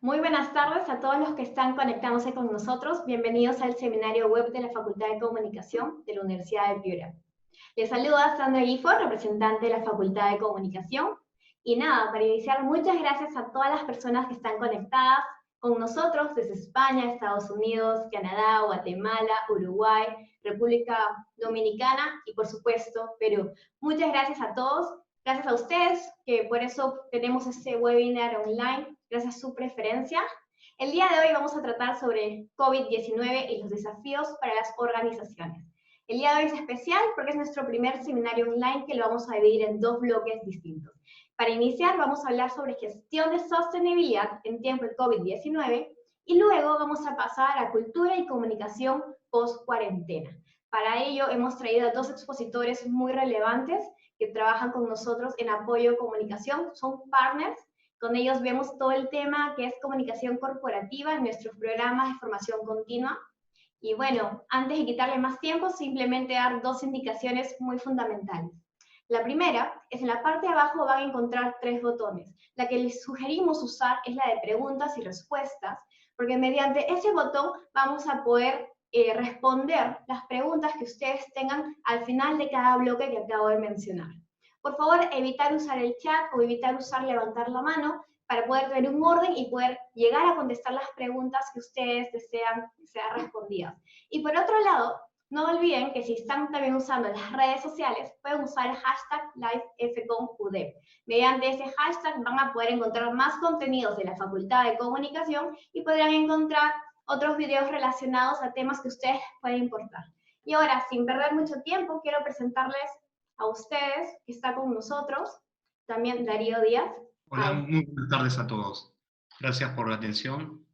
Muy buenas tardes a todos los que están conectándose con nosotros. Bienvenidos al seminario web de la Facultad de Comunicación de la Universidad de Piura. Les saluda Sandra Gifford, representante de la Facultad de Comunicación. Y nada, para iniciar, muchas gracias a todas las personas que están conectadas con nosotros desde España, Estados Unidos, Canadá, Guatemala, Uruguay, República Dominicana y por supuesto Perú. Muchas gracias a todos. Gracias a ustedes, que por eso tenemos este webinar online, gracias a su preferencia. El día de hoy vamos a tratar sobre COVID-19 y los desafíos para las organizaciones. El día de hoy es especial porque es nuestro primer seminario online que lo vamos a dividir en dos bloques distintos. Para iniciar vamos a hablar sobre gestión de sostenibilidad en tiempo de COVID-19 y luego vamos a pasar a cultura y comunicación post-cuarentena. Para ello hemos traído a dos expositores muy relevantes que trabajan con nosotros en apoyo a comunicación, son partners. Con ellos vemos todo el tema que es comunicación corporativa en nuestros programas de formación continua. Y bueno, antes de quitarle más tiempo, simplemente dar dos indicaciones muy fundamentales. La primera es en la parte de abajo van a encontrar tres botones. La que les sugerimos usar es la de preguntas y respuestas, porque mediante ese botón vamos a poder responder las preguntas que ustedes tengan al final de cada bloque que acabo de mencionar. Por favor, evitar usar el chat o evitar usar levantar la mano para poder tener un orden y poder llegar a contestar las preguntas que ustedes desean que sean respondidas. Y por otro lado, no olviden que si están también usando las redes sociales, pueden usar el hashtag LiveFConUDEP. Mediante ese hashtag van a poder encontrar más contenidos de la Facultad de Comunicación y podrán encontrar otros videos relacionados a temas que ustedes pueden importar. Y ahora, sin perder mucho tiempo, quiero presentarles a ustedes, que está con nosotros, también Darío Díaz. Hola, muy buenas tardes a todos. Gracias por la atención.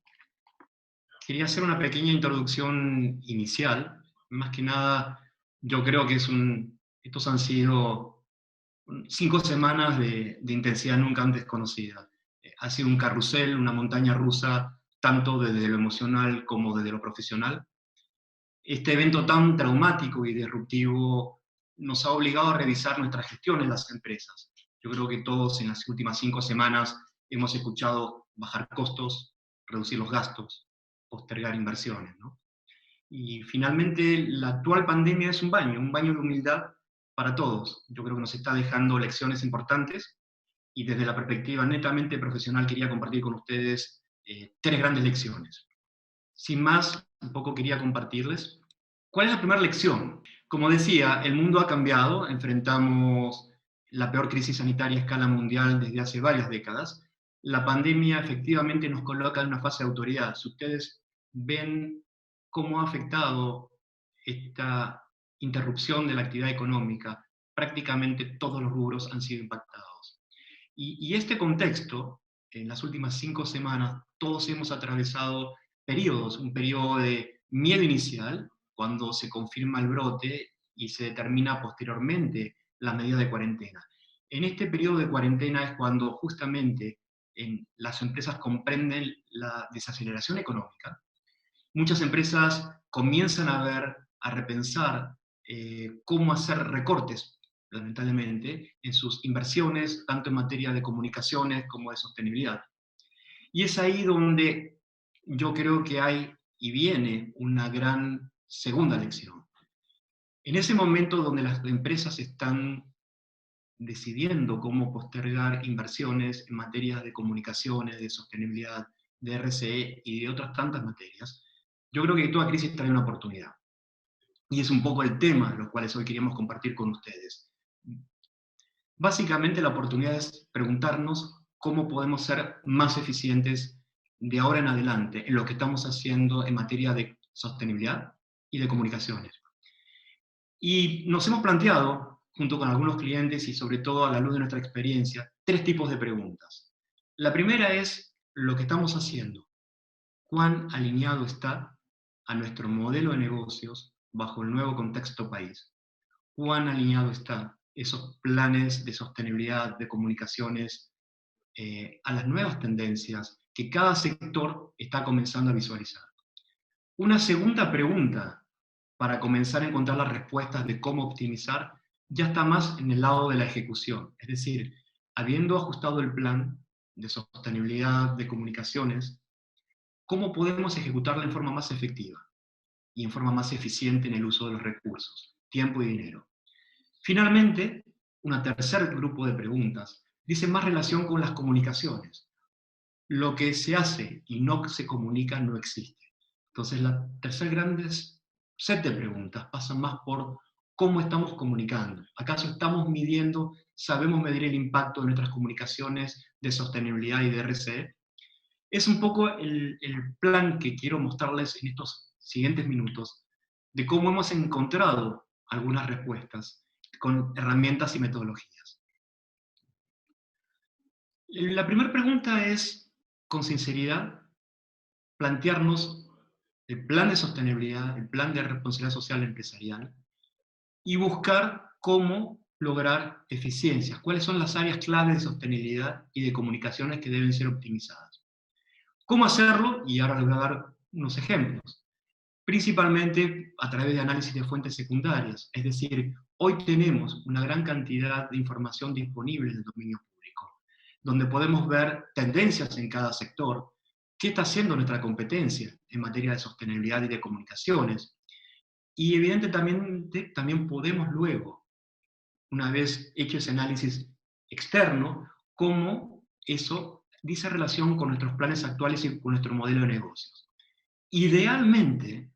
Quería hacer una pequeña introducción inicial. Más que nada, yo creo que estos han sido 5 semanas de intensidad nunca antes conocida. Ha sido un carrusel, una montaña rusa, tanto desde lo emocional como desde lo profesional. Este evento tan traumático y disruptivo nos ha obligado a revisar nuestra gestión en las empresas. Yo creo que todos en las últimas 5 semanas hemos escuchado bajar costos, reducir los gastos, postergar inversiones, ¿no? Y finalmente la actual pandemia es un baño de humildad para todos. Yo creo que nos está dejando lecciones importantes y desde la perspectiva netamente profesional quería compartir con ustedes 3 grandes lecciones. Sin más, un poco quería compartirles. ¿Cuál es la primera lección? Como decía, el mundo ha cambiado, enfrentamos la peor crisis sanitaria a escala mundial desde hace varias décadas. La pandemia efectivamente nos coloca en una fase de autoridad. Si ustedes ven cómo ha afectado esta interrupción de la actividad económica, prácticamente todos los rubros han sido impactados. Y este contexto, en las últimas 5 semanas, todos hemos atravesado periodos, un periodo de miedo inicial, cuando se confirma el brote y se determina posteriormente la medida de cuarentena. En este periodo de cuarentena es cuando justamente las empresas comprenden la desaceleración económica. Muchas empresas comienzan a repensar cómo hacer recortes, lamentablemente, en sus inversiones, tanto en materia de comunicaciones como de sostenibilidad. Y es ahí donde yo creo que hay y viene una gran segunda lección. En ese momento donde las empresas están decidiendo cómo postergar inversiones en materias de comunicaciones, de sostenibilidad, de RCE y de otras tantas materias, yo creo que toda crisis trae una oportunidad. Y es un poco el tema los cuales hoy queríamos compartir con ustedes. Básicamente la oportunidad es preguntarnos cómo podemos ser más eficientes de ahora en adelante en lo que estamos haciendo en materia de sostenibilidad y de comunicaciones. Y nos hemos planteado, junto con algunos clientes y sobre todo a la luz de nuestra experiencia, 3 tipos de preguntas. La primera es lo que estamos haciendo. ¿Cuán alineado está a nuestro modelo de negocios bajo el nuevo contexto país? ¿Cuán alineado está esos planes de sostenibilidad, de comunicaciones, a las nuevas tendencias que cada sector está comenzando a visualizar? Una segunda pregunta para comenzar a encontrar las respuestas de cómo optimizar ya está más en el lado de la ejecución, es decir, habiendo ajustado el plan de sostenibilidad, de comunicaciones, cómo podemos ejecutarla en forma más efectiva y en forma más eficiente en el uso de los recursos, tiempo y dinero. Finalmente, un tercer grupo de preguntas dice más relación con las comunicaciones. Lo que se hace y no se comunica no existe. Entonces, la tercer grande set de preguntas pasa más por cómo estamos comunicando. ¿Acaso estamos midiendo, sabemos medir el impacto de nuestras comunicaciones de sostenibilidad y de RCE? Es un poco el plan que quiero mostrarles en estos siguientes minutos, de cómo hemos encontrado algunas respuestas con herramientas y metodologías. La primera pregunta es, con sinceridad, plantearnos el plan de sostenibilidad, el plan de responsabilidad social empresarial, y buscar cómo lograr eficiencias, cuáles son las áreas clave de sostenibilidad y de comunicaciones que deben ser optimizadas. ¿Cómo hacerlo? Y ahora les voy a dar unos ejemplos. Principalmente a través de análisis de fuentes secundarias, es decir, hoy tenemos una gran cantidad de información disponible en el dominio público, donde podemos ver tendencias en cada sector, qué está haciendo nuestra competencia en materia de sostenibilidad y de comunicaciones, y evidentemente también podemos luego, una vez hecho ese análisis externo, cómo eso dice relación con nuestros planes actuales y con nuestro modelo de negocios. Idealmente,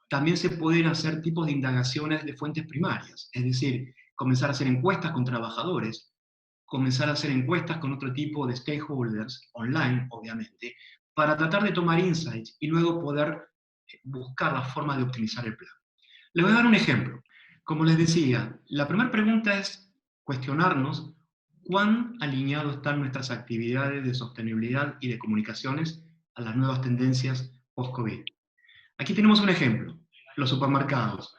también se pueden hacer tipos de indagaciones de fuentes primarias, es decir, comenzar a hacer encuestas con trabajadores, comenzar a hacer encuestas con otro tipo de stakeholders, online, obviamente, para tratar de tomar insights y luego poder buscar la forma de optimizar el plan. Les voy a dar un ejemplo. Como les decía, la primera pregunta es cuestionarnos cuán alineados están nuestras actividades de sostenibilidad y de comunicaciones a las nuevas tendencias post-COVID. Aquí tenemos un ejemplo, los supermercados.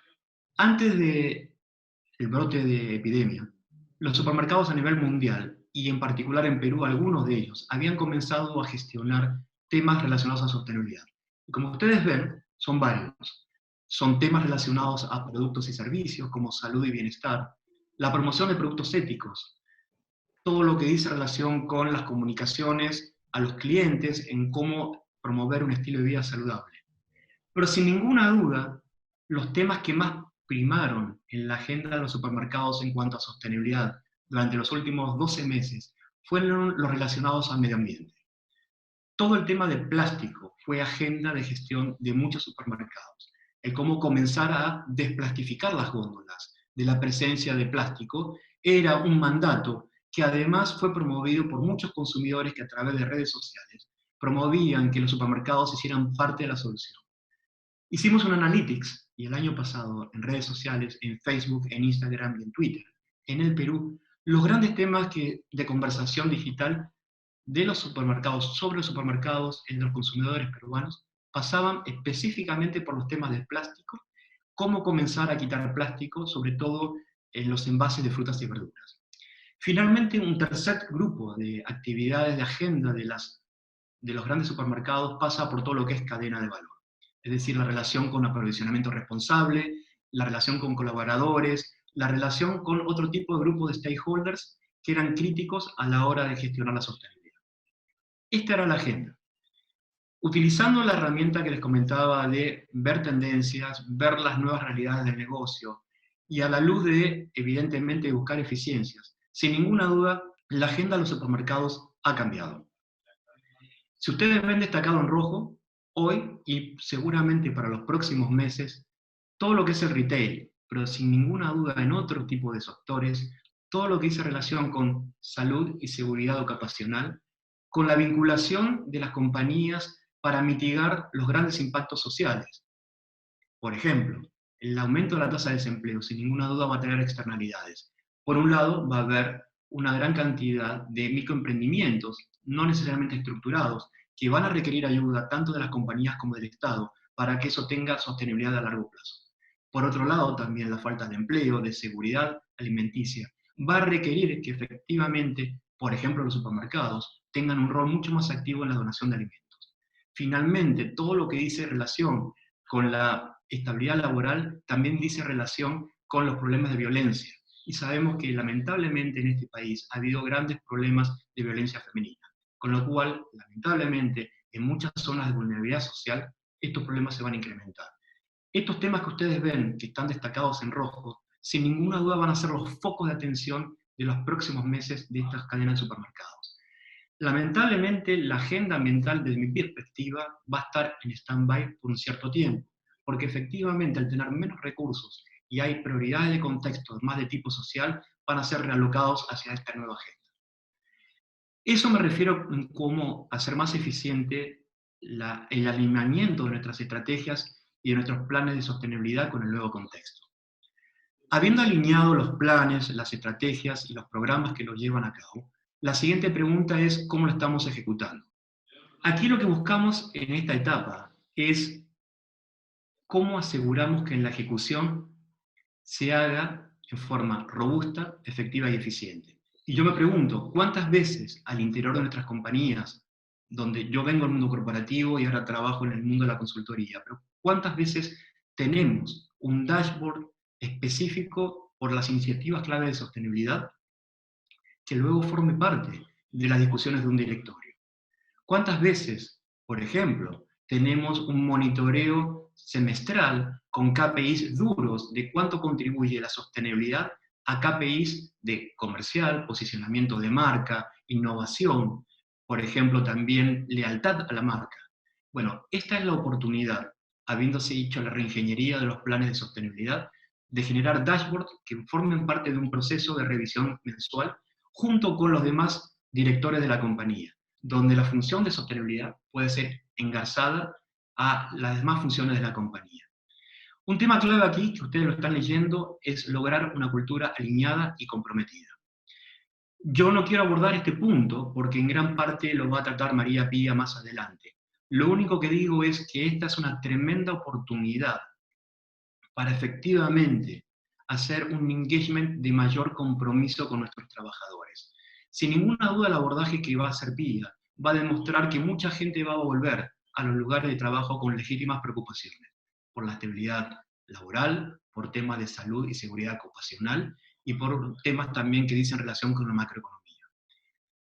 Antes del brote de epidemia, los supermercados a nivel mundial, y en particular en Perú, algunos de ellos, habían comenzado a gestionar temas relacionados a sostenibilidad. Y como ustedes ven, son varios. Son temas relacionados a productos y servicios, como salud y bienestar, la promoción de productos éticos, todo lo que dice relación con las comunicaciones a los clientes en cómo promover un estilo de vida saludable. Pero sin ninguna duda, los temas que más primaron en la agenda de los supermercados en cuanto a sostenibilidad durante los últimos 12 meses fueron los relacionados al medio ambiente. Todo el tema del plástico fue agenda de gestión de muchos supermercados. El cómo comenzar a desplastificar las góndolas de la presencia de plástico era un mandato que además fue promovido por muchos consumidores que a través de redes sociales promovían que los supermercados hicieran parte de la solución. Hicimos un analytics, y el año pasado, en redes sociales, en Facebook, en Instagram y en Twitter, en el Perú, los grandes temas de conversación digital de los supermercados, sobre los supermercados entre los consumidores peruanos, pasaban específicamente por los temas del plástico, cómo comenzar a quitar plástico, sobre todo en los envases de frutas y verduras. Finalmente, un tercer grupo de actividades de agenda de los grandes supermercados pasa por todo lo que es cadena de valor. Es decir, la relación con aprovisionamiento responsable, la relación con colaboradores, la relación con otro tipo de grupos de stakeholders que eran críticos a la hora de gestionar la sostenibilidad. Esta era la agenda. Utilizando la herramienta que les comentaba de ver tendencias, ver las nuevas realidades del negocio, y a la luz de, evidentemente, buscar eficiencias, sin ninguna duda, la agenda de los supermercados ha cambiado. Si ustedes ven destacado en rojo, hoy y seguramente para los próximos meses, todo lo que es el retail, pero sin ninguna duda en otro tipo de sectores, todo lo que dice relación con salud y seguridad ocupacional, con la vinculación de las compañías para mitigar los grandes impactos sociales. Por ejemplo, el aumento de la tasa de desempleo, sin ninguna duda, va a tener externalidades. Por un lado, va a haber una gran cantidad de microemprendimientos, no necesariamente estructurados, que van a requerir ayuda tanto de las compañías como del Estado para que eso tenga sostenibilidad a largo plazo. Por otro lado, también la falta de empleo, de seguridad alimenticia, va a requerir que efectivamente, por ejemplo, los supermercados tengan un rol mucho más activo en la donación de alimentos. Finalmente, todo lo que dice relación con la estabilidad laboral también dice relación con los problemas de violencia. Y sabemos que lamentablemente en este país ha habido grandes problemas de violencia femenina. Con lo cual, lamentablemente, en muchas zonas de vulnerabilidad social, estos problemas se van a incrementar. Estos temas que ustedes ven, que están destacados en rojo, sin ninguna duda van a ser los focos de atención de los próximos meses de estas cadenas de supermercados. Lamentablemente, la agenda ambiental, desde mi perspectiva, va a estar en stand-by por un cierto tiempo, porque efectivamente al tener menos recursos y hay prioridades de contexto más de tipo social, van a ser realocados hacia esta nueva agenda. Eso me refiero en cómo hacer más eficiente el alineamiento de nuestras estrategias y de nuestros planes de sostenibilidad con el nuevo contexto. Habiendo alineado los planes, las estrategias y los programas que los llevan a cabo, la siguiente pregunta es cómo lo estamos ejecutando. Aquí lo que buscamos en esta etapa es cómo aseguramos que en la ejecución se haga en forma robusta, efectiva y eficiente. Y yo me pregunto, ¿cuántas veces al interior de nuestras compañías, donde yo vengo del mundo corporativo y ahora trabajo en el mundo de la consultoría, pero cuántas veces tenemos un dashboard específico por las iniciativas clave de sostenibilidad que luego forme parte de las discusiones de un directorio? ¿Cuántas veces, por ejemplo, tenemos un monitoreo semestral con KPIs duros de cuánto contribuye la sostenibilidad a KPIs de comercial, posicionamiento de marca, innovación, por ejemplo, también lealtad a la marca? Bueno, esta es la oportunidad, habiéndose hecho la reingeniería de los planes de sostenibilidad, de generar dashboards que formen parte de un proceso de revisión mensual junto con los demás directores de la compañía, donde la función de sostenibilidad puede ser engarzada a las demás funciones de la compañía. Un tema clave aquí, que ustedes lo están leyendo, es lograr una cultura alineada y comprometida. Yo no quiero abordar este punto, porque en gran parte lo va a tratar María Pía más adelante. Lo único que digo es que esta es una tremenda oportunidad para efectivamente hacer un engagement de mayor compromiso con nuestros trabajadores. Sin ninguna duda el abordaje que va a hacer Pía va a demostrar que mucha gente va a volver a los lugares de trabajo con legítimas preocupaciones, por la estabilidad laboral, por temas de salud y seguridad ocupacional, y por temas también que dicen relación con la macroeconomía.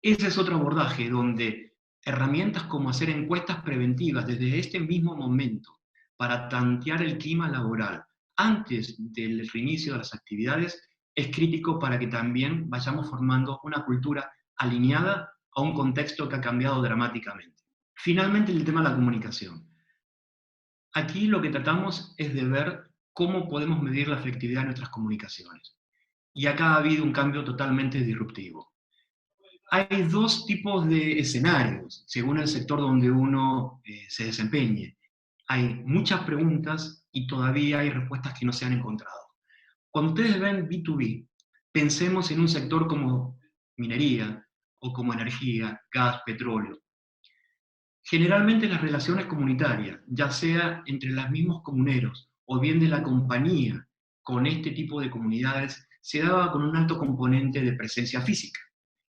Ese es otro abordaje donde herramientas como hacer encuestas preventivas desde este mismo momento para tantear el clima laboral antes del reinicio de las actividades es crítico para que también vayamos formando una cultura alineada a un contexto que ha cambiado dramáticamente. Finalmente, el tema de la comunicación. Aquí lo que tratamos es de ver cómo podemos medir la efectividad de nuestras comunicaciones. Y acá ha habido un cambio totalmente disruptivo. Hay dos tipos de escenarios, según el sector donde uno se desempeñe. Hay muchas preguntas y todavía hay respuestas que no se han encontrado. Cuando ustedes ven B2B, pensemos en un sector como minería o como energía, gas, petróleo. Generalmente las relaciones comunitarias, ya sea entre los mismos comuneros o bien de la compañía con este tipo de comunidades, se daba con un alto componente de presencia física.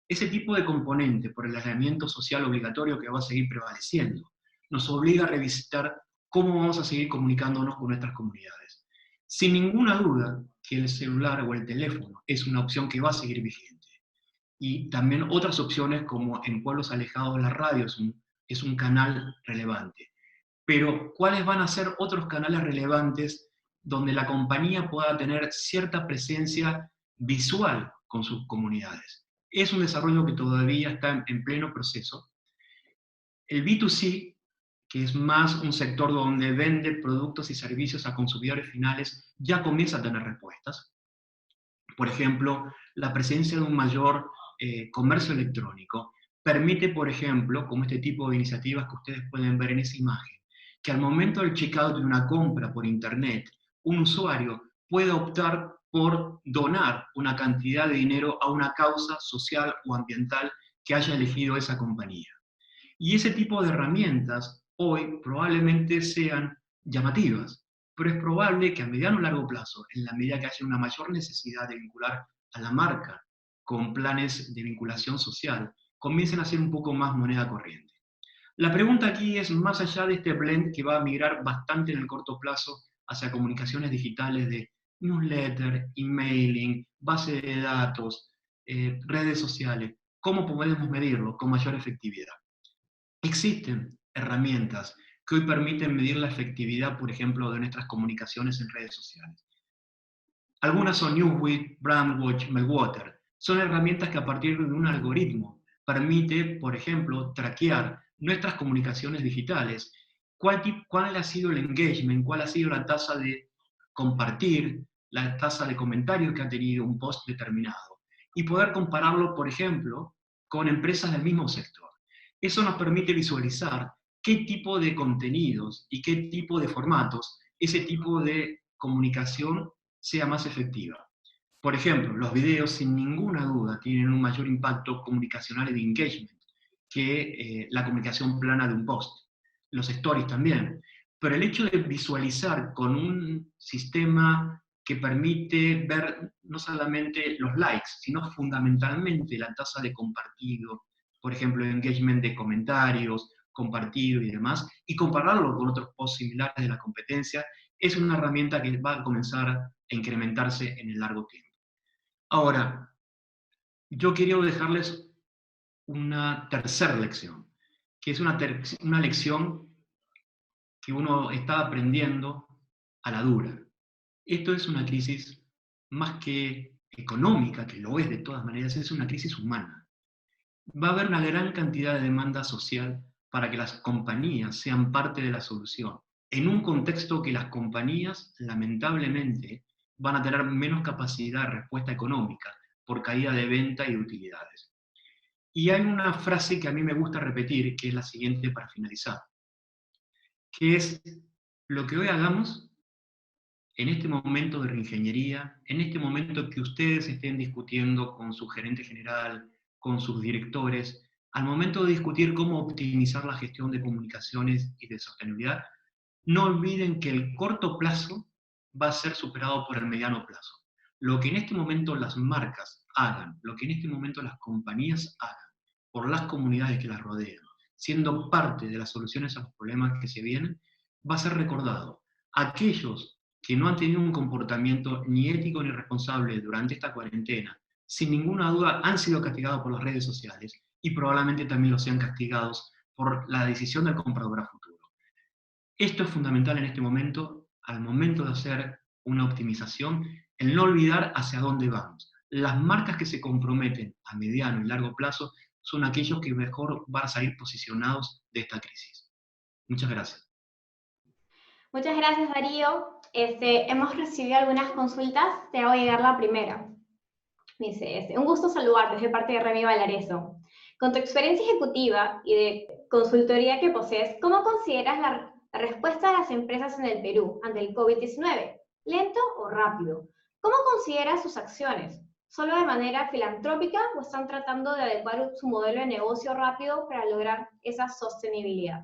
Ese tipo de componente, por el aislamiento social obligatorio que va a seguir prevaleciendo, nos obliga a revisitar cómo vamos a seguir comunicándonos con nuestras comunidades. Sin ninguna duda que el celular o el teléfono es una opción que va a seguir vigente. Y también otras opciones como en pueblos alejados la radio es un canal relevante. Pero ¿cuáles van a ser otros canales relevantes donde la compañía pueda tener cierta presencia visual con sus comunidades? Es un desarrollo que todavía está en pleno proceso. El B2C, que es más un sector donde vende productos y servicios a consumidores finales, ya comienza a tener respuestas. Por ejemplo, la presencia de un mayor comercio electrónico permite, por ejemplo, como este tipo de iniciativas que ustedes pueden ver en esa imagen, que al momento del checkout de una compra por Internet, un usuario pueda optar por donar una cantidad de dinero a una causa social o ambiental que haya elegido esa compañía. Y ese tipo de herramientas hoy probablemente sean llamativas, pero es probable que a mediano o largo plazo, en la medida que haya una mayor necesidad de vincular a la marca con planes de vinculación social, comiencen a ser un poco más moneda corriente. La pregunta aquí es, más allá de este blend que va a migrar bastante en el corto plazo hacia comunicaciones digitales de newsletter, emailing, base de datos, redes sociales, ¿cómo podemos medirlo con mayor efectividad? Existen herramientas que hoy permiten medir la efectividad, por ejemplo, de nuestras comunicaciones en redes sociales. Algunas son Newsweek, Brandwatch, Meltwater. Son herramientas que a partir de un algoritmo permite, por ejemplo, traquear nuestras comunicaciones digitales, cuál ha sido el engagement, cuál ha sido la tasa de compartir, la tasa de comentarios que ha tenido un post determinado, y poder compararlo, por ejemplo, con empresas del mismo sector. Eso nos permite visualizar qué tipo de contenidos y qué tipo de formatos, ese tipo de comunicación sea más efectiva. Por ejemplo, los videos sin ninguna duda tienen un mayor impacto comunicacional y de engagement que la comunicación plana de un post. Los stories también. Pero el hecho de visualizar con un sistema que permite ver no solamente los likes, sino fundamentalmente la tasa de compartido, por ejemplo, engagement de comentarios, compartido y demás, y compararlo con otros posts similares de la competencia, es una herramienta que va a comenzar a incrementarse en el largo tiempo. Ahora, yo quiero dejarles una tercera lección, que es una lección que uno está aprendiendo a la dura. Esto es una crisis más que económica, que lo es de todas maneras, es una crisis humana. Va a haber una gran cantidad de demanda social para que las compañías sean parte de la solución, en un contexto que las compañías, lamentablemente, van a tener menos capacidad de respuesta económica por caída de venta y de utilidades. Y hay una frase que a mí me gusta repetir, que es la siguiente para finalizar, que es: lo que hoy hagamos, en este momento de reingeniería, en este momento que ustedes estén discutiendo con su gerente general, con sus directores, al momento de discutir cómo optimizar la gestión de comunicaciones y de sostenibilidad, no olviden que el corto plazo va a ser superado por el mediano plazo. Lo que en este momento las marcas hagan, lo que en este momento las compañías hagan, por las comunidades que las rodean, siendo parte de las soluciones a los problemas que se vienen, va a ser recordado. Aquellos que no han tenido un comportamiento ni ético ni responsable durante esta cuarentena, sin ninguna duda han sido castigados por las redes sociales y probablemente también los sean castigados por la decisión del comprador a futuro. Esto es fundamental en este momento, al momento de hacer una optimización, el no olvidar hacia dónde vamos. Las marcas que se comprometen a mediano y largo plazo son aquellos que mejor van a salir posicionados de esta crisis. Muchas gracias. Muchas gracias, Darío. Hemos recibido algunas consultas, te hago llegar la primera. Dice, un gusto saludarte de parte de Remy Valareso. Con tu experiencia ejecutiva y de consultoría que posees, ¿cómo consideras la respuesta de las empresas en el Perú ante el COVID-19? ¿Lento o rápido? ¿Cómo consideras sus acciones? ¿Solo de manera filantrópica o están tratando de adecuar su modelo de negocio rápido para lograr esa sostenibilidad?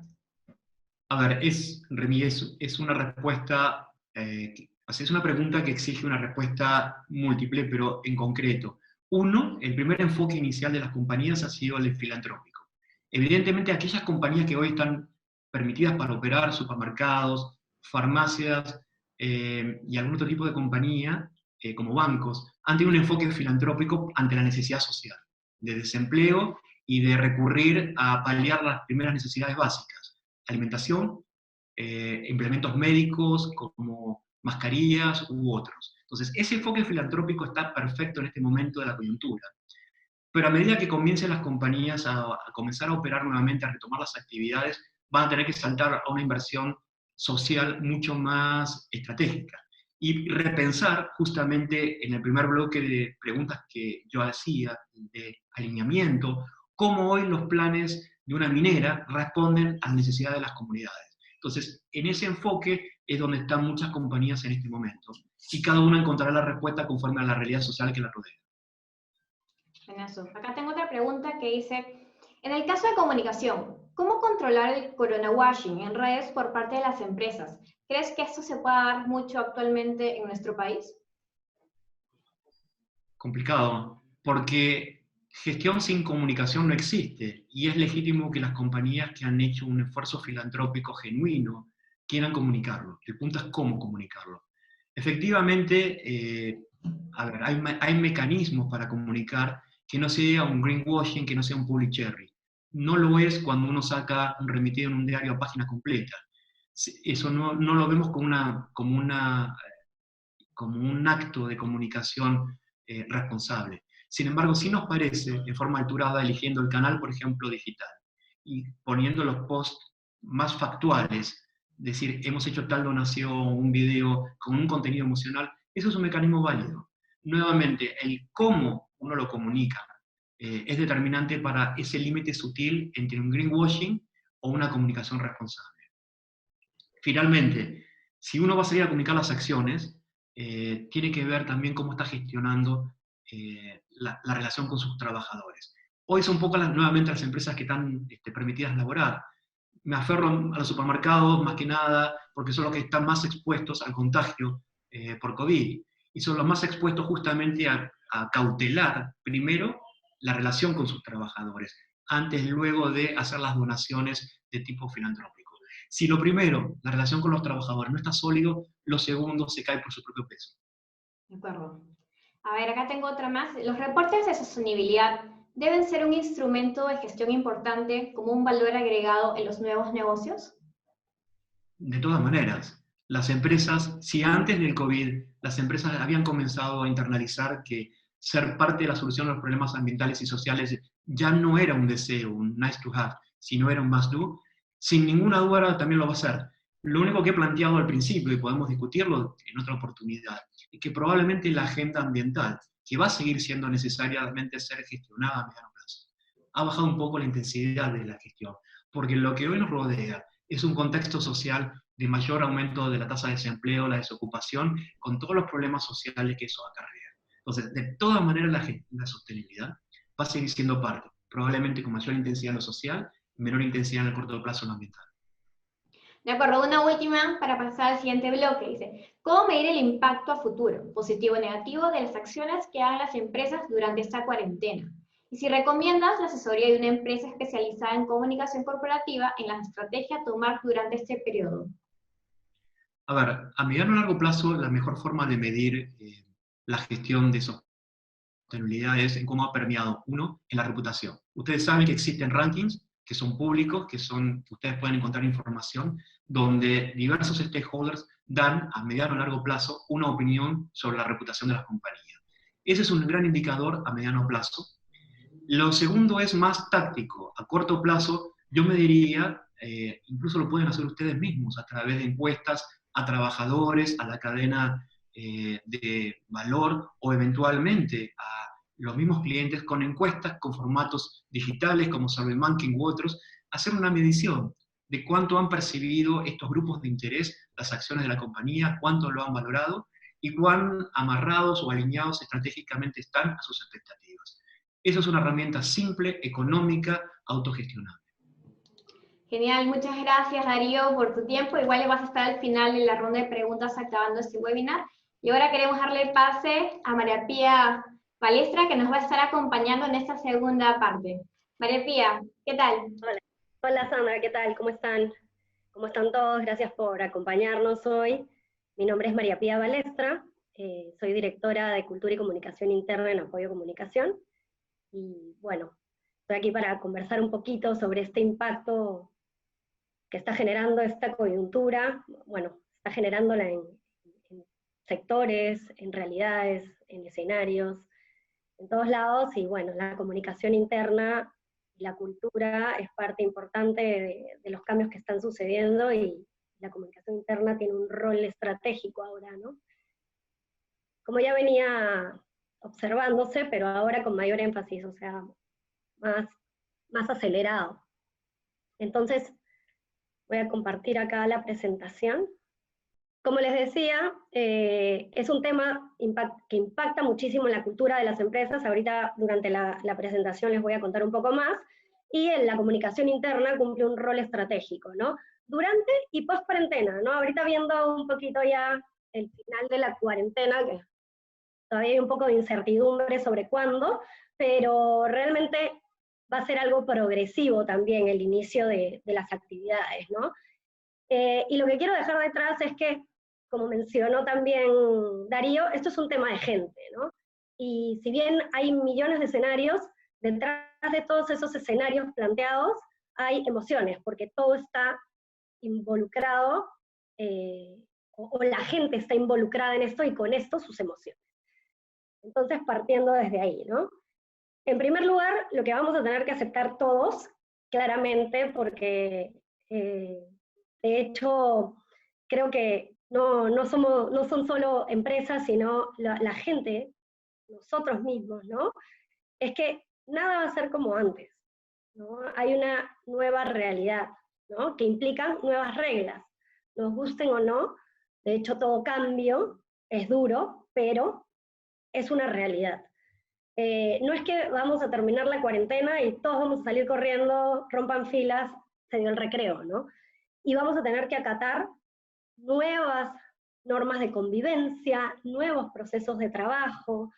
A ver, Remy, es una respuesta, es una pregunta que exige una respuesta múltiple, pero en concreto. Uno, el primer enfoque inicial de las compañías ha sido el filantrópico. Evidentemente, aquellas compañías que hoy están permitidas para operar, supermercados, farmacias y algún otro tipo de compañía, como bancos, han tenido un enfoque filantrópico ante la necesidad social, de desempleo y de recurrir a paliar las primeras necesidades básicas: alimentación, implementos médicos como mascarillas u otros. Entonces, ese enfoque filantrópico está perfecto en este momento de la coyuntura. Pero a medida que comiencen las compañías a comenzar a operar nuevamente, a retomar las actividades, van a tener que saltar a una inversión social mucho más estratégica y repensar justamente en el primer bloque de preguntas que yo hacía, de alineamiento, cómo hoy los planes de una minera responden a las necesidades de las comunidades. Entonces, en ese enfoque es donde están muchas compañías en este momento, y cada una encontrará la respuesta conforme a la realidad social que la rodea. Acá tengo otra pregunta que dice, en el caso de comunicación, ¿cómo controlar el coronawashing en redes por parte de las empresas? ¿Crees que esto se pueda dar mucho actualmente en nuestro país? Complicado, porque gestión sin comunicación no existe, y es legítimo que las compañías que han hecho un esfuerzo filantrópico genuino quieran comunicarlo. El punto es cómo comunicarlo. Efectivamente, hay mecanismos para comunicar que no sea un greenwashing, que no sea un public cherry. no lo es cuando uno saca un remitido en un diario a página completa. Eso no lo vemos como un acto de comunicación responsable. Sin embargo, sí nos parece, de forma alturada, eligiendo el canal, por ejemplo, digital, y poniendo los posts más factuales, decir, hemos hecho tal donación, un video con un contenido emocional, eso es un mecanismo válido. Nuevamente, el cómo uno lo comunica es determinante para ese límite sutil entre un greenwashing o una comunicación responsable. Finalmente, si uno va a salir a comunicar las acciones, tiene que ver también cómo está gestionando la relación con sus trabajadores. Hoy son pocas nuevamente las empresas que están permitidas laborar. Me aferro a los supermercados más que nada porque son los que están más expuestos al contagio por COVID y son los más expuestos justamente a cautelar primero la relación con sus trabajadores, antes luego de hacer las donaciones de tipo filantrópico. Si lo primero, la relación con los trabajadores, no está sólido, lo segundo se cae por su propio peso. De acuerdo. A ver, acá tengo otra más. Los reportes de sostenibilidad deben ser un instrumento de gestión importante como un valor agregado en los nuevos negocios. De todas maneras, las empresas, si antes del COVID las empresas habían comenzado a internalizar que ser parte de la solución de los problemas ambientales y sociales ya no era un deseo, un nice to have, sino era un must do, sin ninguna duda también lo va a hacer. Lo único que he planteado al principio, y podemos discutirlo en otra oportunidad, es que probablemente la agenda ambiental, que va a seguir siendo necesariamente ser gestionada a mediano plazo, ha bajado un poco la intensidad de la gestión, porque lo que hoy nos rodea es un contexto social de mayor aumento de la tasa de desempleo, la desocupación, con todos los problemas sociales que eso acarrea. Entonces, de todas maneras, la sostenibilidad va a seguir siendo parte, probablemente con mayor intensidad en lo social, menor intensidad en el corto plazo en lo ambiental. De acuerdo, una última para pasar al siguiente bloque. Dice, ¿cómo medir el impacto a futuro, positivo o negativo, de las acciones que hagan las empresas durante esta cuarentena? Y si recomiendas la asesoría de una empresa especializada en comunicación corporativa en la estrategia a tomar durante este periodo. A ver, a mediano y largo plazo, la mejor forma de medir la gestión de sostenibilidad es en cómo ha permeado, uno, en la reputación. Ustedes saben que existen rankings que son públicos, que ustedes pueden encontrar información, donde diversos stakeholders dan a mediano y largo plazo una opinión sobre la reputación de las compañías. Ese es un gran indicador a mediano plazo. Lo segundo es más táctico. A corto plazo, yo me diría, incluso lo pueden hacer ustedes mismos, a través de encuestas a trabajadores, a la cadena de valor, o eventualmente a los mismos clientes con encuestas, con formatos digitales como SurveyMonkey u otros, hacer una medición de cuánto han percibido estos grupos de interés las acciones de la compañía, cuánto lo han valorado y cuán amarrados o alineados estratégicamente están a sus expectativas. Eso es una herramienta simple, económica, autogestionable. Genial, muchas gracias Darío por tu tiempo. Igual vas a estar al final en la ronda de preguntas acabando este webinar. Y ahora queremos darle pase a María Pía Balestra, que nos va a estar acompañando en esta segunda parte. María Pía, ¿qué tal? Hola. Hola Sandra, ¿qué tal? ¿Cómo están? ¿Cómo están todos? Gracias por acompañarnos hoy. Mi nombre es María Pía Balestra, soy directora de Cultura y Comunicación Interna en Apoyo Comunicación. Y bueno, estoy aquí para conversar un poquito sobre este impacto que está generando esta coyuntura, bueno, está generándola en sectores, en realidades, en escenarios, en todos lados, y bueno, la comunicación interna y la cultura es parte importante de los cambios que están sucediendo, y la comunicación interna tiene un rol estratégico ahora, ¿no? Como ya venía observándose, pero ahora con mayor énfasis, o sea, más acelerado. Entonces, voy a compartir acá la presentación. Como les decía, es un tema que impacta muchísimo en la cultura de las empresas. Ahorita durante la presentación les voy a contar un poco más. Y en la comunicación interna cumple un rol estratégico, ¿no? Durante y post cuarentena, ¿no? Ahorita viendo un poquito ya el final de la cuarentena, que todavía hay un poco de incertidumbre sobre cuándo, pero realmente va a ser algo progresivo también el inicio de las actividades, ¿no? Y lo que quiero dejar detrás es que, como mencionó también Darío, esto es un tema de gente, ¿no? Y si bien hay millones de escenarios, detrás de todos esos escenarios planteados hay emociones, porque todo está involucrado, o la gente está involucrada en esto y con esto sus emociones. Entonces, partiendo desde ahí, ¿no? En primer lugar, lo que vamos a tener que aceptar todos, claramente, porque de hecho, creo que no son solo empresas, sino la gente, nosotros mismos, ¿no? Es que nada va a ser como antes, ¿no? Hay una nueva realidad, ¿no? Que implican nuevas reglas, nos gusten o no. De hecho, todo cambio es duro, pero es una realidad. No es que vamos a terminar la cuarentena y todos vamos a salir corriendo, rompan filas, se dio el recreo, ¿no? Y vamos a tener que acatar nuevas normas de convivencia, nuevos procesos de trabajo,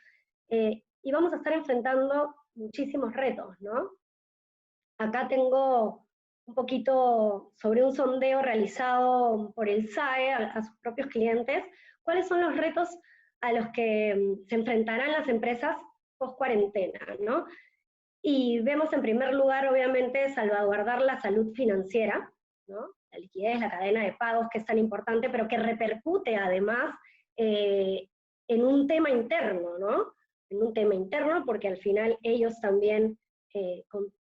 y vamos a estar enfrentando muchísimos retos, ¿no? Acá tengo un poquito sobre un sondeo realizado por el SAE a sus propios clientes, cuáles son los retos a los que se enfrentarán las empresas post-cuarentena, ¿no? Y vemos en primer lugar, obviamente, salvaguardar la salud financiera, ¿no? La liquidez, la cadena de pagos, que es tan importante, pero que repercute además en un tema interno, ¿no? En un tema interno, porque al final ellos también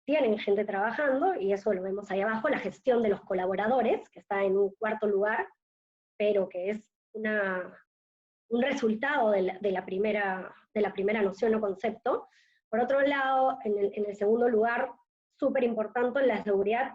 tienen gente trabajando, y eso lo vemos ahí abajo, la gestión de los colaboradores, que está en un cuarto lugar, pero que es un resultado de la primera noción o concepto. Por otro lado, en el segundo lugar, súper importante, la seguridad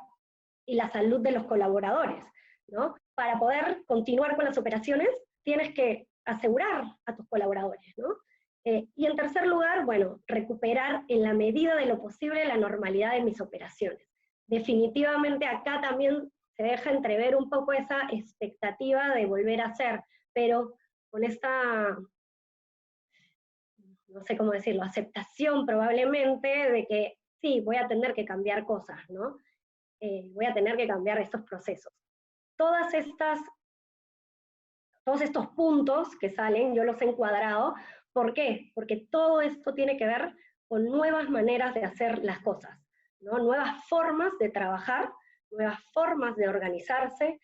y la salud de los colaboradores, ¿no? Para poder continuar con las operaciones, tienes que asegurar a tus colaboradores, ¿no? Y en tercer lugar, bueno, recuperar en la medida de lo posible la normalidad de mis operaciones. Definitivamente acá también se deja entrever un poco esa expectativa de volver a hacer, pero con esta, no sé cómo decirlo, aceptación probablemente de que sí, voy a tener que cambiar cosas, ¿no? Voy a tener que cambiar estos procesos. Todos estos puntos que salen, yo los he encuadrado. ¿Por qué? Porque todo esto tiene que ver con nuevas maneras de hacer las cosas, ¿no? Nuevas formas de trabajar, nuevas formas de organizarse,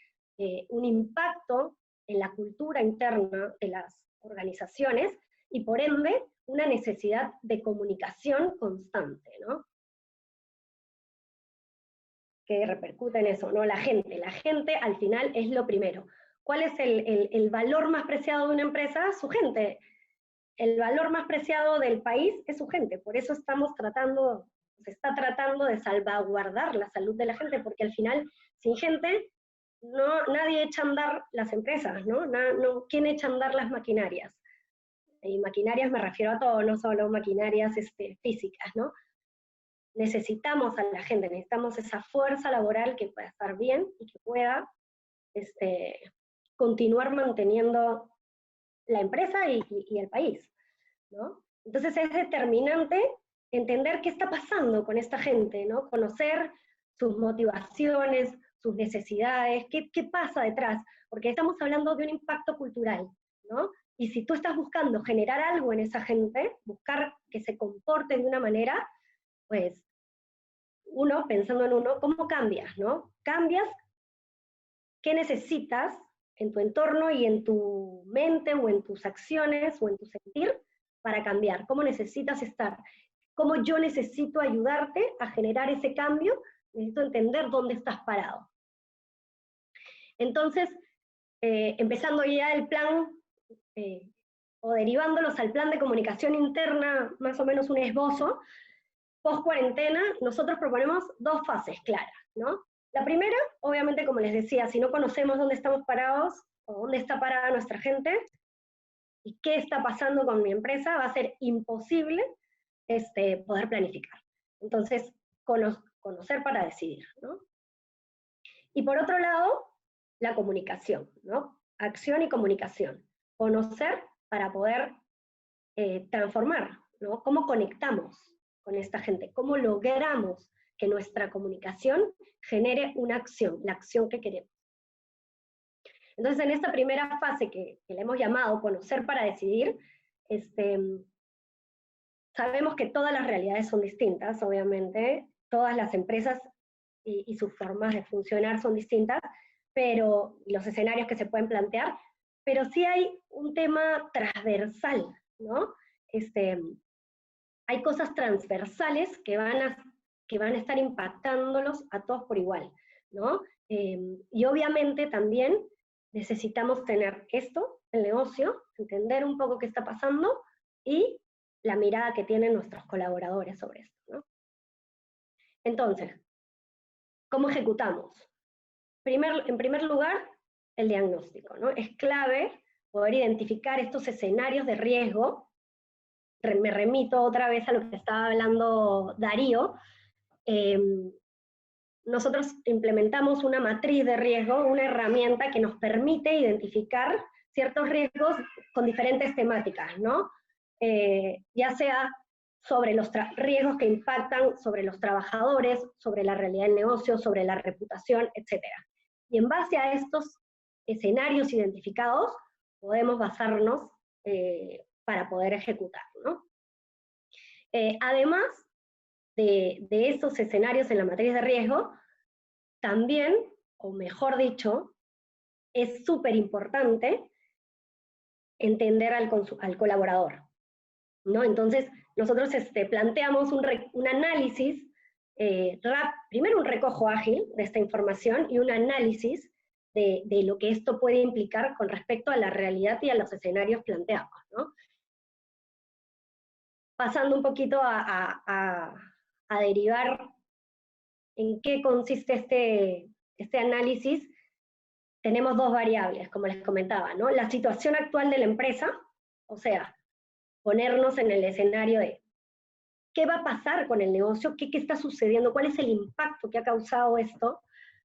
un impacto en la cultura interna de las organizaciones y por ende una necesidad de comunicación constante, ¿no? Que repercute en eso, ¿no? La gente al final es lo primero. ¿Cuál es el valor más preciado de una empresa? Su gente. El valor más preciado del país es su gente, por eso se está tratando de salvaguardar la salud de la gente, porque al final, sin gente, nadie echa a andar las empresas, ¿no? ¿Quién echa a andar las maquinarias? Y maquinarias me refiero a todo, no solo maquinarias físicas, ¿no? Necesitamos a la gente, necesitamos esa fuerza laboral que pueda estar bien y que pueda continuar manteniendo la empresa y el país, ¿no? Entonces es determinante entender qué está pasando con esta gente, ¿no? Conocer sus motivaciones, sus necesidades, qué pasa detrás, porque estamos hablando de un impacto cultural, ¿no? Y si tú estás buscando generar algo en esa gente, buscar que se comporte de una manera, pues pensando en uno, ¿cómo cambias, no? Cambias qué necesitas en tu entorno y en tu mente o en tus acciones o en tu sentir para cambiar, cómo necesitas estar, cómo yo necesito ayudarte a generar ese cambio, necesito entender dónde estás parado. Entonces, empezando ya el plan, o derivándolos al plan de comunicación interna, más o menos un esbozo, post cuarentena, nosotros proponemos dos fases claras, ¿no? La primera, obviamente, como les decía, si no conocemos dónde estamos parados, o dónde está parada nuestra gente, y qué está pasando con mi empresa, va a ser imposible poder planificar. Entonces, conocer para decidir, ¿no? Y por otro lado, la comunicación, ¿no? Acción y comunicación. Conocer para poder transformar, ¿no? ¿Cómo conectamos con esta gente? ¿Cómo logramos que nuestra comunicación genere una acción, la acción que queremos? Entonces, en esta primera fase que le hemos llamado conocer para decidir, sabemos que todas las realidades son distintas, obviamente, todas las empresas y sus formas de funcionar son distintas, pero los escenarios que se pueden plantear, pero sí hay un tema transversal, ¿no? Hay cosas transversales que van a estar impactándolos a todos por igual, ¿no? Y obviamente también necesitamos tener esto, el negocio, entender un poco qué está pasando y la mirada que tienen nuestros colaboradores sobre esto, ¿no? Entonces, ¿cómo ejecutamos? En primer lugar, el diagnóstico, ¿no? Es clave poder identificar estos escenarios de riesgo. Me remito otra vez a lo que estaba hablando Darío. Nosotros implementamos una matriz de riesgo, una herramienta que nos permite identificar ciertos riesgos con diferentes temáticas, ¿no? Ya sea sobre los riesgos que impactan sobre los trabajadores, sobre la realidad del negocio, sobre la reputación, etc. Y en base a estos escenarios identificados, podemos basarnos para poder ejecutar, ¿no? Además de estos escenarios en la matriz de riesgo, también, o mejor dicho, es súper importante entender al colaborador, ¿no? Entonces, nosotros planteamos un análisis, primero un recojo ágil de esta información y un análisis de lo que esto puede implicar con respecto a la realidad y a los escenarios planteados, ¿no? Pasando un poquito a derivar en qué consiste este análisis, tenemos dos variables, como les comentaba, ¿no? La situación actual de la empresa, o sea, ponernos en el escenario de qué va a pasar con el negocio, qué está sucediendo, cuál es el impacto que ha causado esto,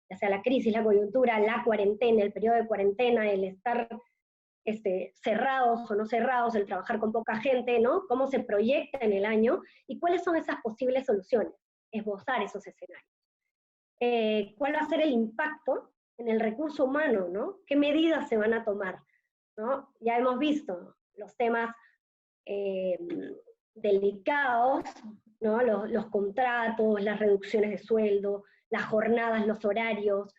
ya sea la crisis, la coyuntura, la cuarentena, el periodo de cuarentena, el estar cerrados o no cerrados, el trabajar con poca gente, ¿no? Cómo se proyecta en el año y cuáles son esas posibles soluciones, esbozar esos escenarios. ¿Cuál va a ser el impacto en el recurso humano, ¿no? ¿Qué medidas se van a tomar, ¿no? Ya hemos visto los temas delicados, ¿no? Los contratos, las reducciones de sueldo, las jornadas, los horarios,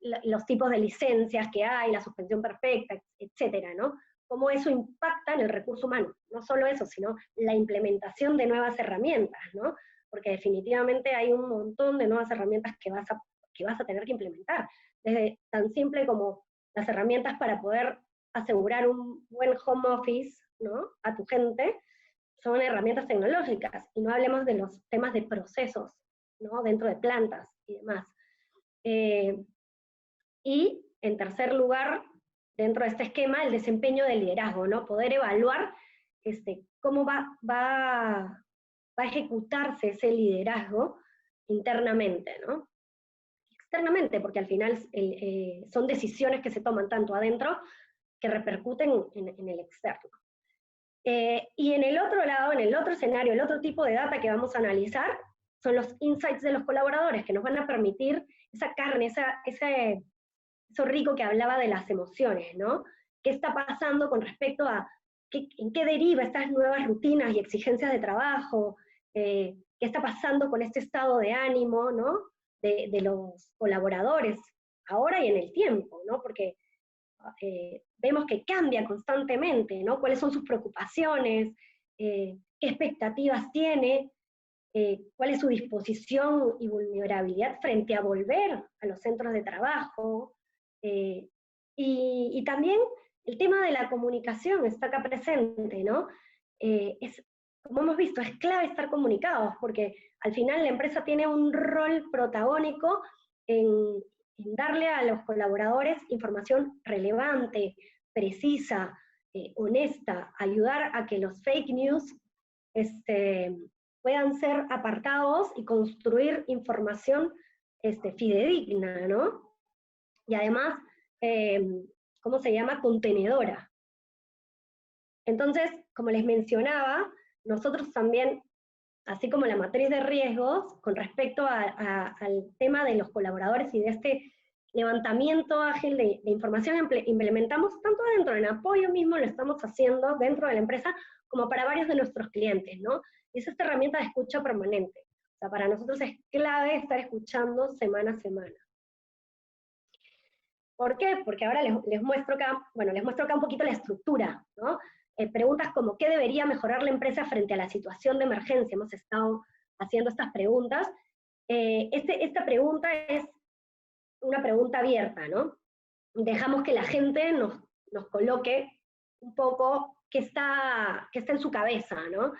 los tipos de licencias que hay, la suspensión perfecta, etcétera, ¿no? Cómo eso impacta en el recurso humano. No solo eso, sino la implementación de nuevas herramientas, ¿no? Porque definitivamente hay un montón de nuevas herramientas que vas a tener que implementar. Desde tan simple como las herramientas para poder asegurar un buen home office, ¿no? A tu gente, son herramientas tecnológicas, y no hablemos de los temas de procesos, ¿no? Dentro de plantas y demás. Y en tercer lugar, dentro de este esquema, el desempeño del liderazgo, ¿no? Poder evaluar cómo va a ejecutarse ese liderazgo internamente, ¿no? Externamente, porque al final son decisiones que se toman tanto adentro que repercuten en el externo. Y en el otro lado, en el otro escenario, el otro tipo de data que vamos a analizar son los insights de los colaboradores, que nos van a permitir esa carne, eso rico que hablaba de las emociones, ¿no? ¿Qué está pasando con respecto a en qué deriva estas nuevas rutinas y exigencias de trabajo? ¿Qué está pasando con este estado de ánimo, ¿no? De los colaboradores, ahora y en el tiempo, ¿no? Porque vemos que cambia constantemente, ¿no? ¿Cuáles son sus preocupaciones? ¿Qué expectativas tiene? ¿Cuál es su disposición y vulnerabilidad frente a volver a los centros de trabajo? Y también el tema de la comunicación está acá presente, ¿no? Como hemos visto, es clave estar comunicados, porque al final la empresa tiene un rol protagónico en darle a los colaboradores información relevante, precisa, honesta, ayudar a que los fake news puedan ser apartados y construir información fidedigna, ¿no? Y además, ¿cómo se llama? Contenedora. Entonces, como les mencionaba, nosotros también, así como la matriz de riesgos, con respecto al tema de los colaboradores y de este levantamiento ágil de información, implementamos tanto dentro, en apoyo mismo lo estamos haciendo dentro de la empresa, como para varios de nuestros clientes, ¿no? Y es esta herramienta de escucha permanente. O sea, para nosotros es clave estar escuchando semana a semana. ¿Por qué? Porque ahora les muestro acá, bueno, les muestro acá un poquito la estructura, ¿no? Preguntas como, ¿qué debería mejorar la empresa frente a la situación de emergencia? Hemos estado haciendo estas preguntas. Esta pregunta es una pregunta abierta, ¿no? Dejamos que la gente nos coloque un poco qué está en su cabeza, ¿no?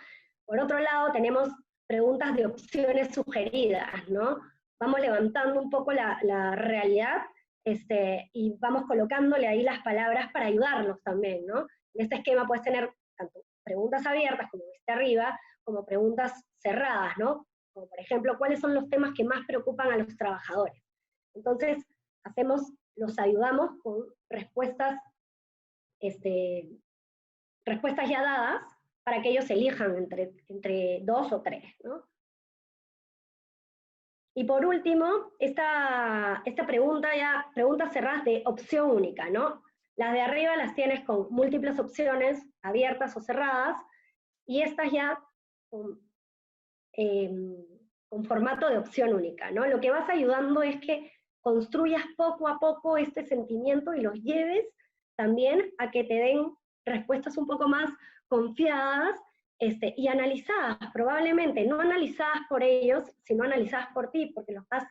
Por otro lado, tenemos preguntas de opciones sugeridas, ¿no? Vamos levantando un poco la realidad y vamos colocándole ahí las palabras para ayudarlos también, ¿no? En este esquema puedes tener tanto preguntas abiertas, como viste arriba, como preguntas cerradas, ¿no? Como por ejemplo, ¿cuáles son los temas que más preocupan a los trabajadores? Entonces, los ayudamos con respuestas ya dadas para que ellos elijan entre 2 o 3, ¿no? Y por último, esta preguntas cerradas de opción única, ¿no? Las de arriba las tienes con múltiples opciones, abiertas o cerradas, y estas ya con formato de opción única, ¿no? Lo que vas ayudando es que construyas poco a poco este sentimiento y los lleves también a que te den respuestas un poco más confiadas y analizadas, probablemente no analizadas por ellos, sino analizadas por ti, porque los vas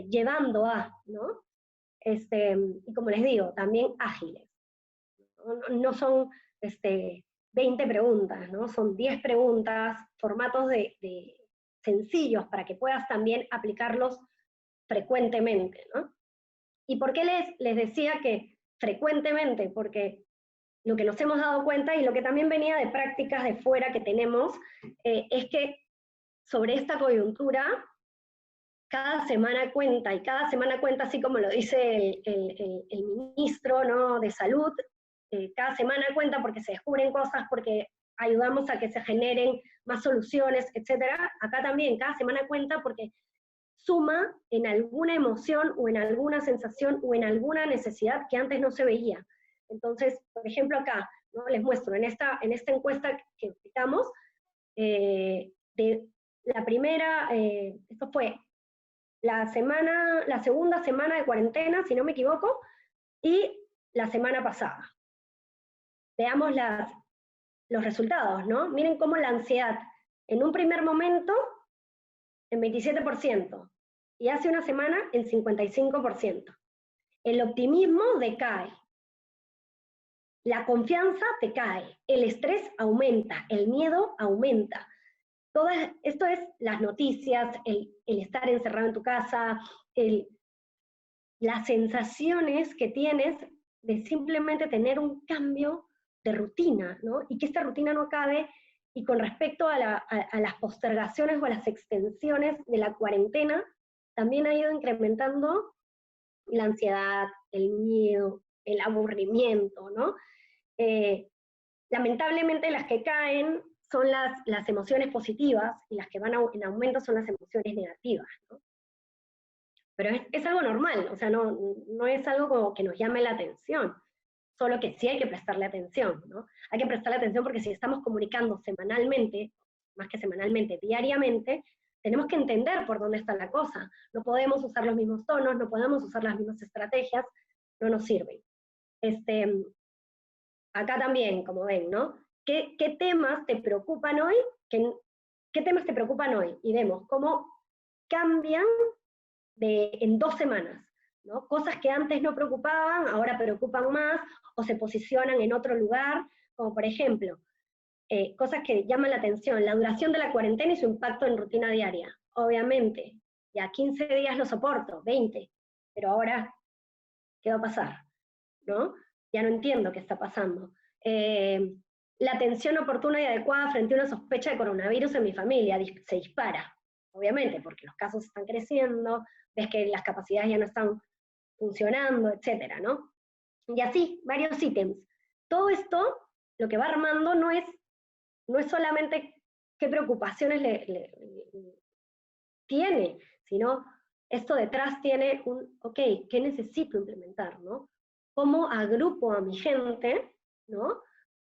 llevando a, ¿no? Y como les digo, también ágiles. No son 20 preguntas, ¿no? Son 10 preguntas, formatos sencillos para que puedas también aplicarlos frecuentemente, ¿no? ¿Y por qué les decía que frecuentemente? Porque lo que nos hemos dado cuenta, y lo que también venía de prácticas de fuera que tenemos, es que sobre esta coyuntura, cada semana cuenta, y cada semana cuenta, así como lo dice el ministro, ¿no?, de Salud, cada semana cuenta porque se descubren cosas, porque ayudamos a que se generen más soluciones, etcétera. Acá también, cada semana cuenta porque suma en alguna emoción o en alguna sensación o en alguna necesidad que antes no se veía. Entonces, por ejemplo acá, ¿no?, les muestro en esta encuesta que aplicamos, de la primera, esto fue la segunda semana de cuarentena, si no me equivoco, y la semana pasada. Veamos los resultados, ¿no? Miren cómo la ansiedad, en un primer momento, en 27%, y hace una semana, en 55%. El optimismo decae. La confianza decae. El estrés aumenta. El miedo aumenta. Esto es las noticias, el estar encerrado en tu casa, las sensaciones que tienes de simplemente tener un cambio de rutina, ¿no? Y que esta rutina no acabe, y con respecto a las postergaciones o a las extensiones de la cuarentena, también ha ido incrementando la ansiedad, el miedo, el aburrimiento, ¿no? Lamentablemente las que caen son las emociones positivas, y las que van en aumento son las emociones negativas, ¿no? Pero es algo normal, o sea, no es algo como que nos llame la atención, solo que sí hay que prestarle atención, ¿no? Hay que prestarle atención porque si estamos comunicando semanalmente, más que semanalmente, diariamente, tenemos que entender por dónde está la cosa. No podemos usar los mismos tonos, no podemos usar las mismas estrategias, no nos sirven. Acá también, como ven, ¿no? ¿Qué temas te preocupan hoy? ¿Qué temas te preocupan hoy? Y vemos cómo cambian en 2 semanas, ¿no? Cosas que antes no preocupaban, ahora preocupan más, o se posicionan en otro lugar, como por ejemplo, cosas que llaman la atención, la duración de la cuarentena y su impacto en rutina diaria. Obviamente, ya 15 días lo soporto, 20, pero ahora, ¿qué va a pasar? ¿No? Ya no entiendo qué está pasando. La atención oportuna y adecuada frente a una sospecha de coronavirus en mi familia se dispara, obviamente, porque los casos están creciendo, ves que las capacidades ya no están funcionando, etcétera, ¿no? Y así, varios ítems. Todo esto, lo que va armando no es solamente qué preocupaciones tiene, sino esto detrás tiene ok, ¿qué necesito implementar, no? ¿Cómo agrupo a mi gente, no?,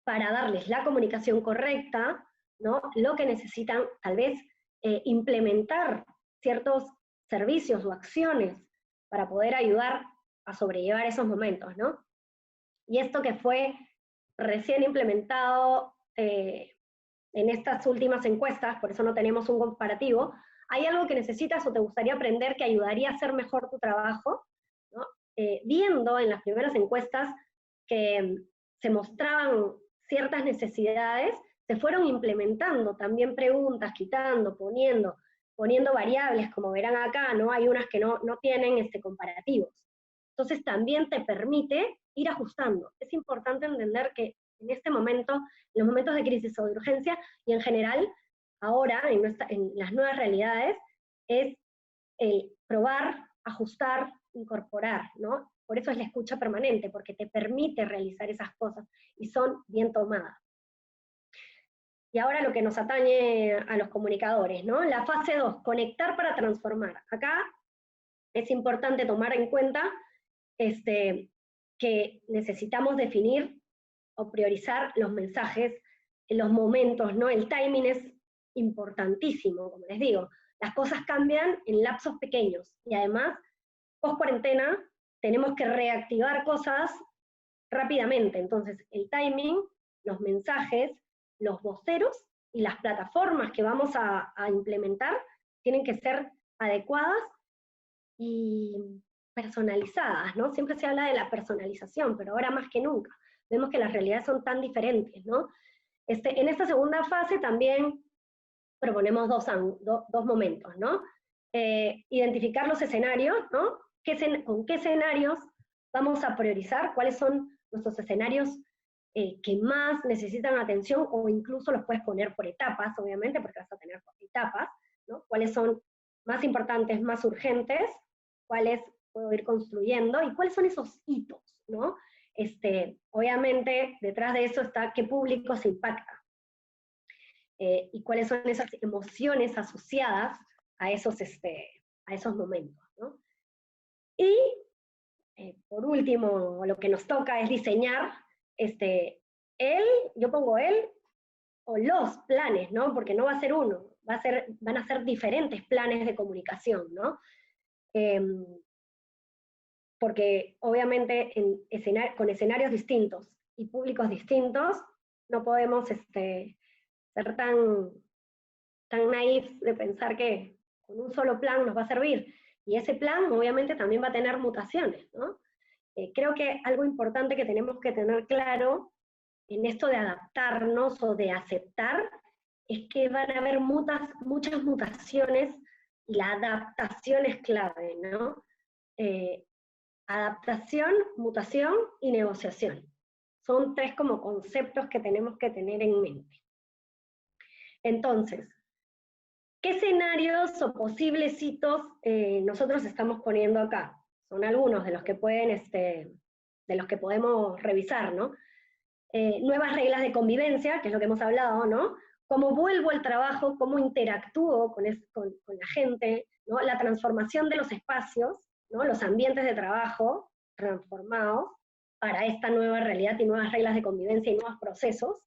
para darles la comunicación correcta, ¿no? Lo que necesitan tal vez implementar ciertos servicios o acciones para poder ayudar a sobrellevar esos momentos, ¿no? Y esto que fue recién implementado en estas últimas encuestas, por eso no tenemos un comparativo, ¿hay algo que necesitas o te gustaría aprender que ayudaría a hacer mejor tu trabajo? ¿No? Viendo en las primeras encuestas que se mostraban ciertas necesidades, se fueron implementando también preguntas, quitando, poniendo variables, como verán acá, ¿no? Hay unas que no tienen comparativos. Entonces también te permite ir ajustando. Es importante entender que en este momento, en los momentos de crisis o de urgencia, y en general, ahora, en las nuevas realidades, es el probar, ajustar, incorporar, ¿no? Por eso es la escucha permanente, porque te permite realizar esas cosas, y son bien tomadas. Y ahora lo que nos atañe a los comunicadores, ¿no? La fase 2, conectar para transformar. Acá es importante tomar en cuenta que necesitamos definir o priorizar los mensajes, los momentos, ¿no? El timing es importantísimo, como les digo. Las cosas cambian en lapsos pequeños, y además, post cuarentena, tenemos que reactivar cosas rápidamente. Entonces, el timing, los mensajes, los voceros y las plataformas que vamos a implementar tienen que ser adecuadas y personalizadas, ¿no? Siempre se habla de la personalización, pero ahora más que nunca. Vemos que las realidades son tan diferentes, ¿no? En esta segunda fase también proponemos dos momentos, ¿no? Identificar los escenarios, ¿no? ¿Con qué escenarios vamos a priorizar? ¿Cuáles son nuestros escenarios que más necesitan atención? O incluso los puedes poner por etapas, obviamente, porque vas a tener etapas, ¿no? ¿Cuáles son más importantes, más urgentes? ¿Cuáles puedo ir construyendo? ¿Y cuáles son esos hitos, ¿no? Obviamente, detrás de eso está qué público se impacta. Y cuáles son esas emociones asociadas a esos momentos, ¿no? Y, por último, lo que nos toca es diseñar yo pongo o los planes, ¿no? Porque no va a ser uno, van a ser diferentes planes de comunicación, ¿no? Porque obviamente con escenarios distintos y públicos distintos, no podemos ser tan naif de pensar que con un solo plan nos va a servir. Y ese plan obviamente también va a tener mutaciones, ¿no? Creo que algo importante que tenemos que tener claro en esto de adaptarnos o de aceptar es que van a haber muchas mutaciones, y la adaptación es clave, ¿no? Adaptación, mutación y negociación. Son tres como conceptos que tenemos que tener en mente. Entonces, ¿qué escenarios o posibles hitos nosotros estamos poniendo acá? Son algunos de los que podemos revisar, ¿no? Nuevas reglas de convivencia, que es lo que hemos hablado, ¿no? Cómo vuelvo al trabajo, cómo interactúo con la gente, ¿no? La transformación de los espacios, ¿no? Los ambientes de trabajo transformados para esta nueva realidad y nuevas reglas de convivencia y nuevos procesos,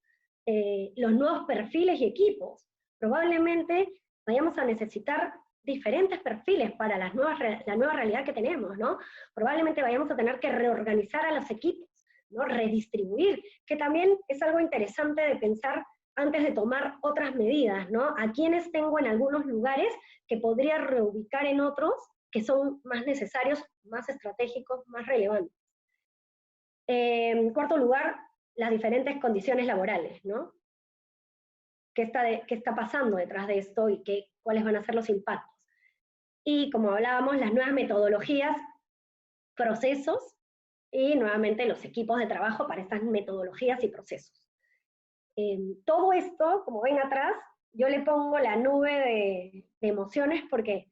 los nuevos perfiles y equipos. Probablemente vayamos a necesitar diferentes perfiles para la nueva realidad que tenemos, ¿no? Probablemente vayamos a tener que reorganizar a los equipos, ¿no? Redistribuir, que también es algo interesante de pensar antes de tomar otras medidas, ¿no? A quienes tengo en algunos lugares que podría reubicar en otros que son más necesarios, más estratégicos, más relevantes. En cuarto lugar, las diferentes condiciones laborales, ¿no? ¿Qué está pasando detrás de esto y cuáles van a ser los impactos? Y como hablábamos, las nuevas metodologías, procesos, y nuevamente los equipos de trabajo para estas metodologías y procesos. Todo esto, como ven atrás, yo le pongo la nube de emociones, porque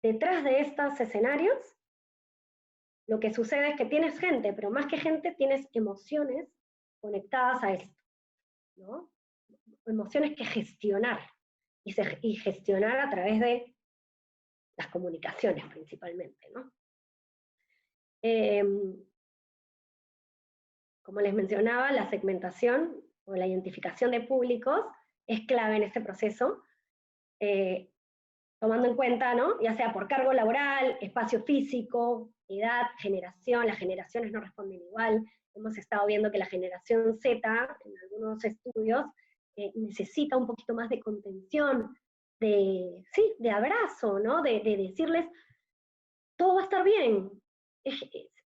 detrás de estos escenarios, lo que sucede es que tienes gente, pero más que gente, tienes emociones conectadas a esto, ¿no? Emociones que gestionar, y gestionar a través de las comunicaciones principalmente, ¿no? como les mencionaba, la segmentación o la identificación de públicos es clave en este proceso, tomando en cuenta, ¿no?, ya sea por cargo laboral, espacio físico, edad, generación. Las generaciones no responden igual. Hemos estado viendo que la generación Z, en algunos estudios, necesita un poquito más de contención, de abrazo, ¿no?, de decirles, todo va a estar bien.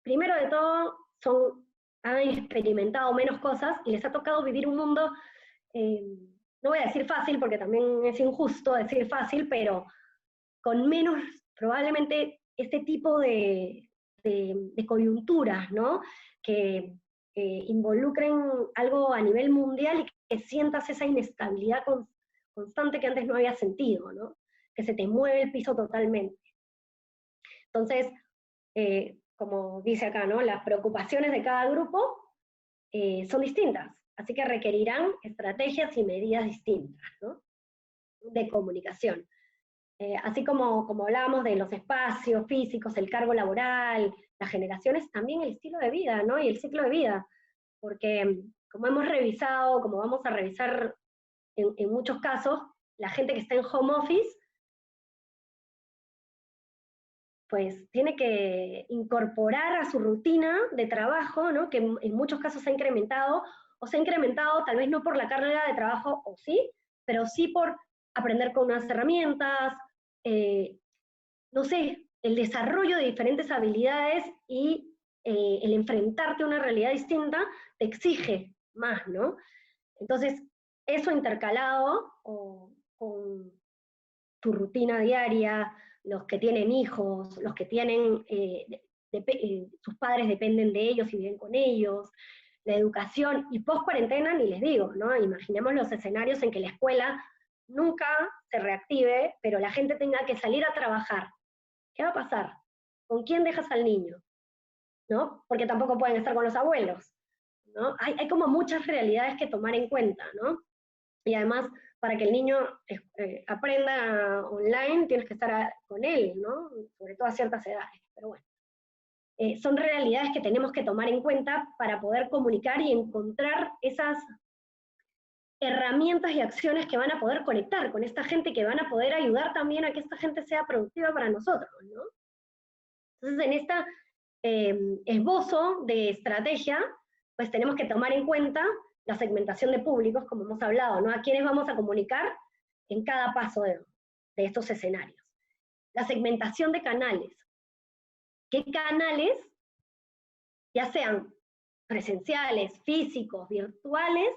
Primero de todo, han experimentado menos cosas y les ha tocado vivir un mundo, no voy a decir fácil, porque también es injusto decir fácil, pero con menos, probablemente, este tipo de coyunturas, ¿no?, que involucren algo a nivel mundial y que sientas esa inestabilidad constante que antes no había sentido, ¿no?, que se te mueve el piso totalmente. Entonces, como dice acá, ¿no?, las preocupaciones de cada grupo son distintas, así que requerirán estrategias y medidas distintas, ¿no?, de comunicación. Así como hablábamos de los espacios físicos, el cargo laboral, las generaciones, también el estilo de vida, ¿no?, y el ciclo de vida, porque como hemos revisado, como vamos a revisar en muchos casos, la gente que está en home office, pues tiene que incorporar a su rutina de trabajo, ¿no?, que en muchos casos se ha incrementado, o se ha incrementado tal vez no por la carga de trabajo, o sí, pero sí por aprender con unas herramientas, no sé, el desarrollo de diferentes habilidades y el enfrentarte a una realidad distinta te exige más, ¿no? Entonces, eso intercalado con tu rutina diaria, los que tienen hijos, los que tienen, sus padres dependen de ellos y viven con ellos, la educación, y post cuarentena ni les digo, ¿no? Imaginemos los escenarios en que la escuela nunca se reactive, pero la gente tenga que salir a trabajar. ¿Qué va a pasar? ¿Con quién dejas al niño? ¿No? Porque tampoco pueden estar con los abuelos, ¿no? Hay como muchas realidades que tomar en cuenta, ¿no? Y además, para que el niño aprenda online, tienes que estar con él, ¿no? Sobre todo a ciertas edades, pero bueno. Son realidades que tenemos que tomar en cuenta para poder comunicar y encontrar esas herramientas y acciones que van a poder conectar con esta gente, que van a poder ayudar también a que esta gente sea productiva para nosotros, ¿no? Entonces, en esta esbozo de estrategia, pues tenemos que tomar en cuenta la segmentación de públicos, como hemos hablado, ¿no? A quiénes vamos a comunicar en cada paso de estos escenarios. La segmentación de canales. ¿Qué canales, ya sean presenciales, físicos, virtuales,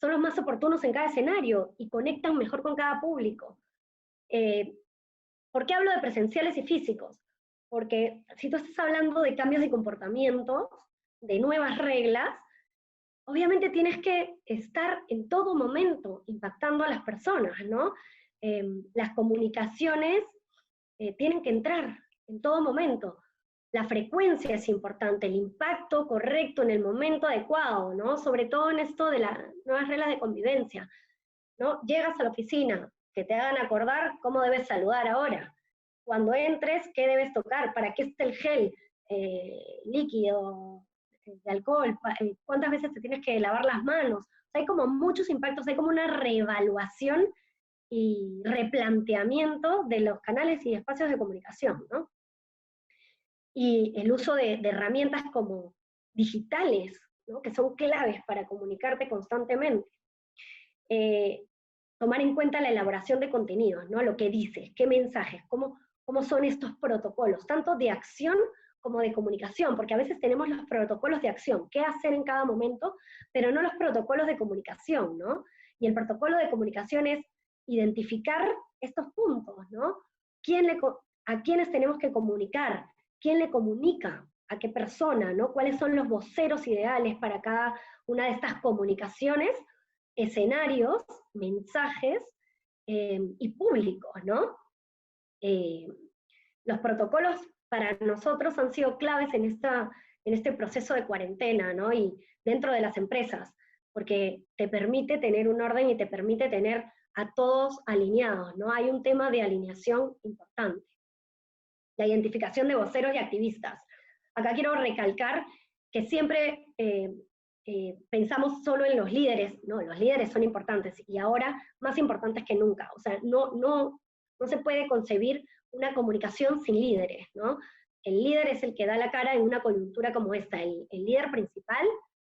son los más oportunos en cada escenario y conectan mejor con cada público? ¿Por qué hablo de presenciales y físicos? Porque si tú estás hablando de cambios de comportamiento, de nuevas reglas, obviamente tienes que estar en todo momento impactando a las personas, ¿no? Las comunicaciones tienen que entrar en todo momento. La frecuencia es importante, el impacto correcto en el momento adecuado, ¿no? Sobre todo en esto de las nuevas reglas de convivencia, ¿no? Llegas a la oficina, que te hagan acordar cómo debes saludar ahora. Cuando entres, ¿qué debes tocar? ¿Para qué está el gel líquido, de alcohol? ¿Cuántas veces te tienes que lavar las manos? O sea, hay como muchos impactos, hay como una reevaluación y replanteamiento de los canales y espacios de comunicación, ¿no? Y el uso de herramientas como digitales, ¿no?, que son claves para comunicarte constantemente. Tomar en cuenta la elaboración de contenidos, ¿no? Lo que dices, qué mensajes, cómo son estos protocolos, tanto de acción como de comunicación, porque a veces tenemos los protocolos de acción, qué hacer en cada momento, pero no los protocolos de comunicación, ¿no? Y el protocolo de comunicación es identificar estos puntos, ¿no? ¿A quiénes tenemos que comunicar? ¿Quién le comunica? ¿A qué persona? ¿No? ¿Cuáles son los voceros ideales para cada una de estas comunicaciones? Escenarios, mensajes y públicos, ¿no? Los protocolos para nosotros han sido claves en este proceso de cuarentena, ¿no? Y dentro de las empresas, porque te permite tener un orden y te permite tener a todos alineados, ¿no? Hay un tema de alineación importante. La identificación de voceros y activistas. Acá quiero recalcar que siempre pensamos solo en los líderes. No, los líderes son importantes, y ahora más importantes que nunca. O sea, no se puede concebir una comunicación sin líderes, ¿no? El líder es el que da la cara en una coyuntura como esta, el líder principal,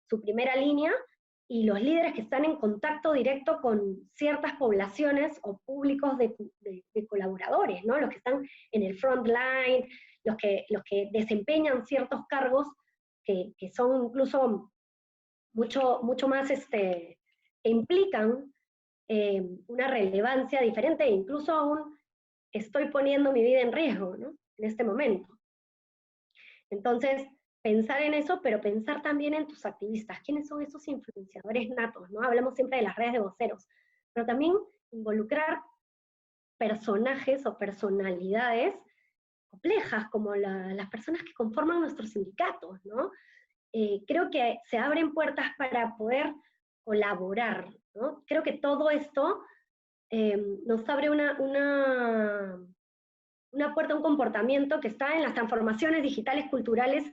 su primera línea, y los líderes que están en contacto directo con ciertas poblaciones o públicos de colaboradores, ¿no? Los que están en el front line, los que desempeñan ciertos cargos que son incluso mucho más, que implican una relevancia diferente, e incluso aún estoy poniendo mi vida en riesgo, ¿no? En este momento. Entonces, pensar en eso, pero pensar también en tus activistas. ¿Quiénes son esos influenciadores natos, ¿no? Hablamos siempre de las redes de voceros, pero también involucrar personajes o personalidades complejas, como las personas que conforman nuestros sindicatos, ¿no? Creo que se abren puertas para poder colaborar, ¿no? Creo que todo esto nos abre una puerta a un comportamiento que está en las transformaciones digitales culturales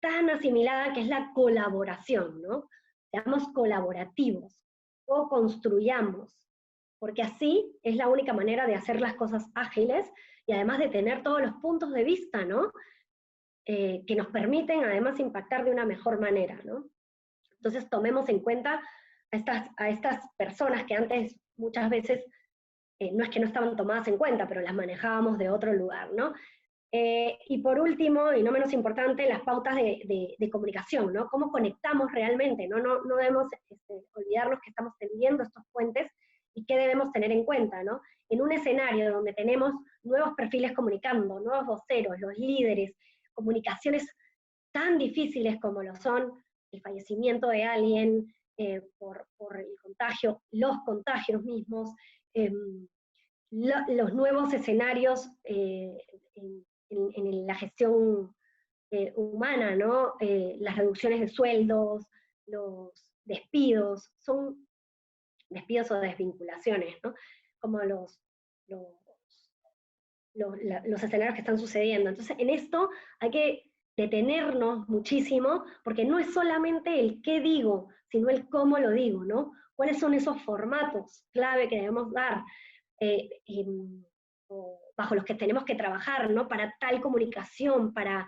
tan asimilada, que es la colaboración, ¿no? Seamos colaborativos, co-construyamos, porque así es la única manera de hacer las cosas ágiles, y además de tener todos los puntos de vista, ¿no? Que nos permiten además impactar de una mejor manera, ¿no? Entonces tomemos en cuenta a estas personas que antes muchas veces no es que no estaban tomadas en cuenta, pero las manejábamos de otro lugar, ¿no? Y por último, y no menos importante, las pautas de comunicación, ¿no? Cómo conectamos realmente, ¿no? No debemos olvidarnos que estamos tendiendo estos puentes y qué debemos tener en cuenta, ¿no? En un escenario donde tenemos nuevos perfiles comunicando, nuevos voceros, los líderes, comunicaciones tan difíciles como lo son el fallecimiento de alguien por el contagio, los contagios mismos, los nuevos escenarios en la gestión humana, ¿no? Las reducciones de sueldos, los despidos, son despidos o desvinculaciones, ¿no? Como los escenarios que están sucediendo. Entonces, en esto hay que detenernos muchísimo, porque no es solamente el qué digo, sino el cómo lo digo, ¿no? ¿Cuáles son esos formatos clave que debemos dar, bajo los que tenemos que trabajar, ¿no? Para tal comunicación, para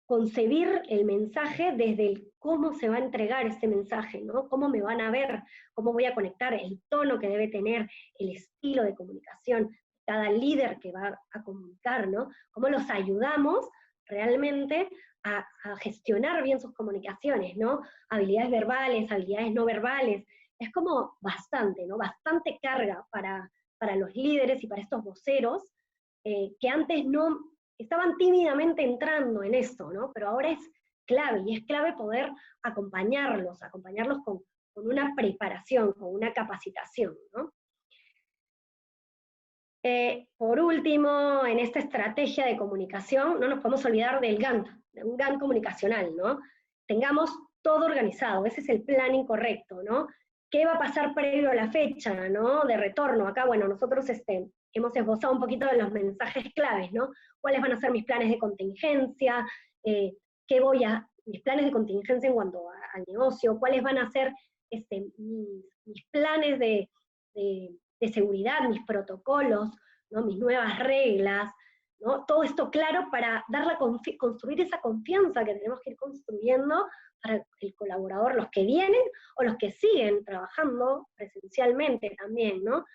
concebir el mensaje desde el cómo se va a entregar este mensaje, ¿no? Cómo me van a ver, cómo voy a conectar, el tono que debe tener, el estilo de comunicación, cada líder que va a comunicar, ¿no? Cómo los ayudamos realmente a gestionar bien sus comunicaciones, ¿no? Habilidades verbales, habilidades no verbales, es como bastante, ¿no? Bastante carga para los líderes y para estos voceros, que antes no estaban tímidamente entrando en esto, ¿no? Pero ahora es clave, y es clave poder acompañarlos con una preparación, con una capacitación, ¿no? Por último, en esta estrategia de comunicación, no nos podemos olvidar del Gantt, de un Gantt comunicacional, ¿no? Tengamos todo organizado, ese es el planning correcto, ¿no? ¿Qué va a pasar previo a la fecha, ¿no? De retorno. Acá, bueno, nosotros hemos esbozado un poquito de los mensajes claves, ¿no? ¿Cuáles van a ser mis planes de contingencia? Mis planes de contingencia en cuanto al negocio? ¿Cuáles van a ser mis planes de seguridad, mis protocolos, ¿no? Mis nuevas reglas, ¿no? Todo esto claro para construir esa confianza que tenemos que ir construyendo para el colaborador, los que vienen o los que siguen trabajando presencialmente también, ¿no?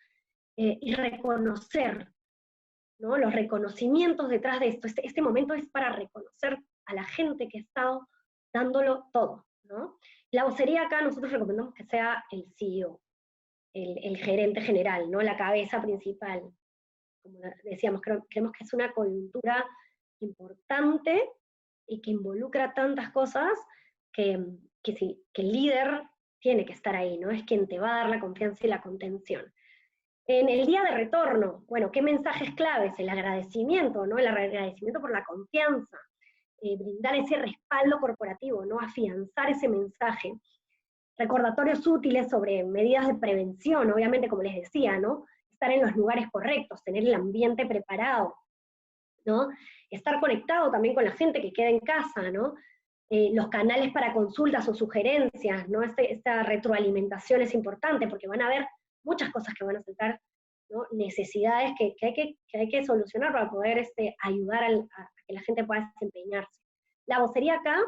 Y reconocer, ¿no? Los reconocimientos detrás de esto. Este momento es para reconocer a la gente que ha estado dándolo todo, ¿no? La vocería acá nosotros recomendamos que sea el CEO, el gerente general, ¿no? La cabeza principal. Como decíamos, creemos que es una coyuntura importante y que involucra tantas cosas que el líder tiene que estar ahí, ¿no? Es quien te va a dar la confianza y la contención. En el día de retorno, bueno, ¿qué mensajes claves? El agradecimiento, ¿no? El agradecimiento por la confianza, brindar ese respaldo corporativo, ¿no? Afianzar ese mensaje. Recordatorios útiles sobre medidas de prevención, obviamente, como les decía, ¿no? Estar en los lugares correctos, tener el ambiente preparado, ¿no? Estar conectado también con la gente que queda en casa, ¿no? los canales para consultas o sugerencias, ¿no? Esta retroalimentación es importante porque van a haber muchas cosas que van a saltar, ¿no? Necesidades que hay que solucionar para poder ayudar a que la gente pueda desempeñarse. La vocería acá,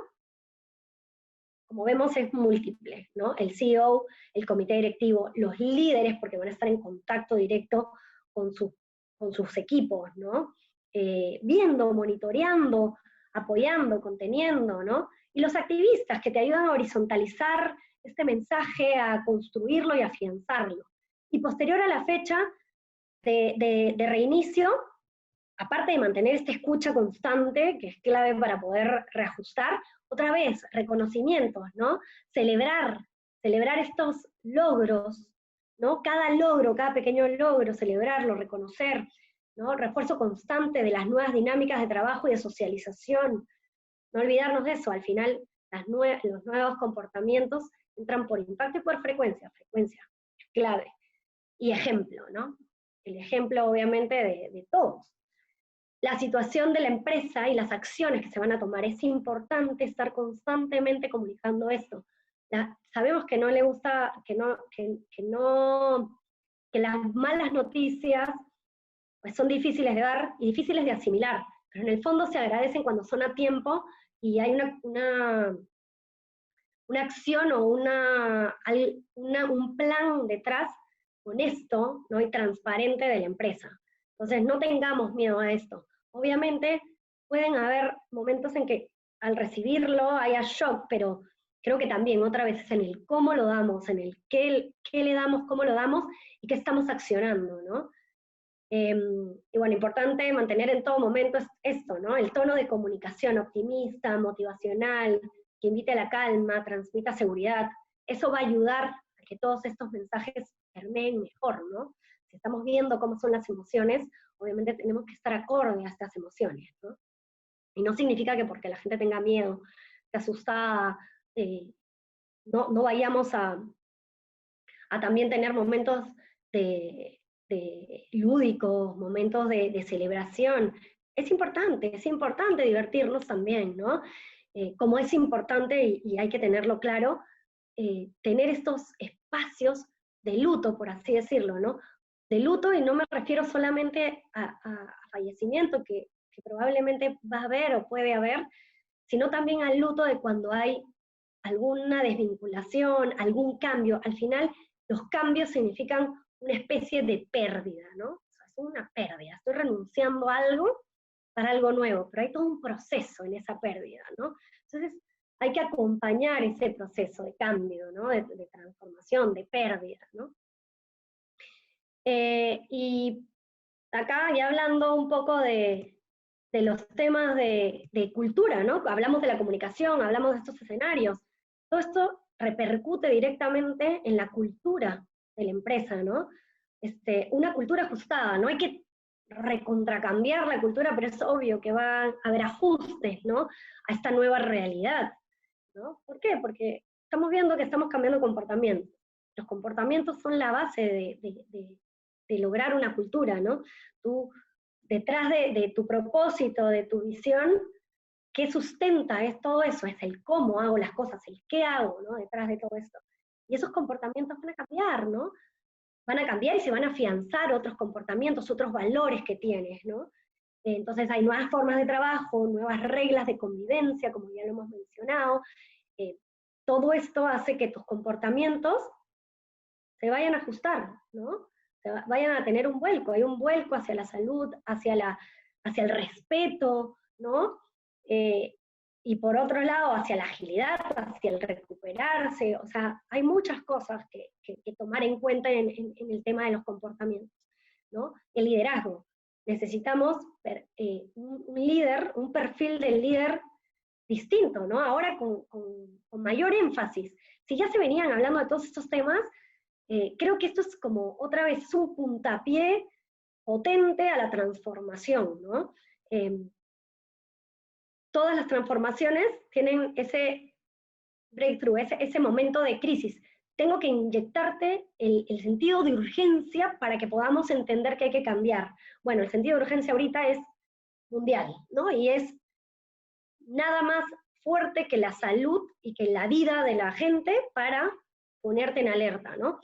como vemos, es múltiple, ¿no? El CEO, el comité directivo, los líderes, porque van a estar en contacto directo con sus equipos, ¿no? Viendo, monitoreando, apoyando, conteniendo, ¿no? Y los activistas que te ayudan a horizontalizar este mensaje, a construirlo y afianzarlo. Y posterior a la fecha de reinicio, aparte de mantener esta escucha constante, que es clave para poder reajustar, otra vez, reconocimientos, ¿no? Celebrar estos logros, ¿no? Cada logro, cada pequeño logro, celebrarlo, reconocer, ¿no? Refuerzo constante de las nuevas dinámicas de trabajo y de socialización. No olvidarnos de eso, al final los nuevos comportamientos entran por impacto y por frecuencia es clave. Y ejemplo, ¿no? El ejemplo obviamente de todos. La situación de la empresa y las acciones que se van a tomar, es importante estar constantemente comunicando esto. Sabemos que no le gusta, que las malas noticias pues son difíciles de dar y difíciles de asimilar, pero en el fondo se agradecen cuando son a tiempo y hay una acción o un plan detrás honesto, ¿no? Y transparente de la empresa. Entonces no tengamos miedo a esto. Obviamente pueden haber momentos en que al recibirlo haya shock, pero creo que también otra vez es en el cómo lo damos, en el qué le damos, cómo lo damos y qué estamos accionando, ¿no? Y bueno, importante mantener en todo momento es esto, ¿no? El tono de comunicación optimista, motivacional, que invite a la calma, transmita seguridad. Eso va a ayudar a que todos estos mensajes permeen mejor, ¿no? Si estamos viendo cómo son las emociones, obviamente tenemos que estar acorde a estas emociones, ¿no? Y no significa que porque la gente tenga miedo, esté asustada, no vayamos a también tener momentos de lúdicos, momentos de celebración. Es importante divertirnos también, ¿no? Como es importante, y hay que tenerlo claro, tener estos espacios de luto, por así decirlo, ¿no? De luto, y no me refiero solamente a fallecimiento, que probablemente va a haber o puede haber, sino también al luto de cuando hay alguna desvinculación, algún cambio. Al final, los cambios significan una especie de pérdida, ¿no? O sea, es una pérdida, estoy renunciando a algo para algo nuevo, pero hay todo un proceso en esa pérdida, ¿no? Entonces, hay que acompañar ese proceso de cambio, ¿no? De transformación, de pérdida, ¿no? Y acá ya hablando un poco de los temas de cultura, ¿no? Hablamos de la comunicación, hablamos de estos escenarios. Todo esto repercute directamente en la cultura de la empresa, ¿no? Una cultura ajustada, no hay que recontracambiar la cultura, pero es obvio que va a haber ajustes, ¿no? A esta nueva realidad, ¿no? ¿Por qué? Porque estamos viendo que estamos cambiando comportamientos. Los comportamientos son la base de lograr una cultura, ¿no? Tú, detrás de tu propósito, de tu visión, ¿qué sustenta? Es todo eso, es el cómo hago las cosas, el qué hago, ¿no? Detrás de todo esto. Y esos comportamientos van a cambiar, ¿no? Van a cambiar y se van a afianzar otros comportamientos, otros valores que tienes, ¿no? Entonces hay nuevas formas de trabajo, nuevas reglas de convivencia, como ya lo hemos mencionado. Todo esto hace que tus comportamientos se vayan a ajustar, ¿no? Vayan a tener un vuelco, hay un vuelco hacia la salud, hacia el respeto, ¿no? Y por otro lado, hacia la agilidad, hacia el recuperarse, o sea, hay muchas cosas que tomar en cuenta en el tema de los comportamientos, ¿no? El liderazgo. Necesitamos un líder, un perfil del líder distinto, ¿no? Ahora con mayor énfasis. Si ya se venían hablando de todos estos temas, creo que esto es como, otra vez, es un puntapié potente a la transformación, ¿no? Todas las transformaciones tienen ese breakthrough, ese momento de crisis. Tengo que inyectarte el sentido de urgencia para que podamos entender que hay que cambiar. Bueno, el sentido de urgencia ahorita es mundial, ¿no? Y es nada más fuerte que la salud y que la vida de la gente para ponerte en alerta, ¿no?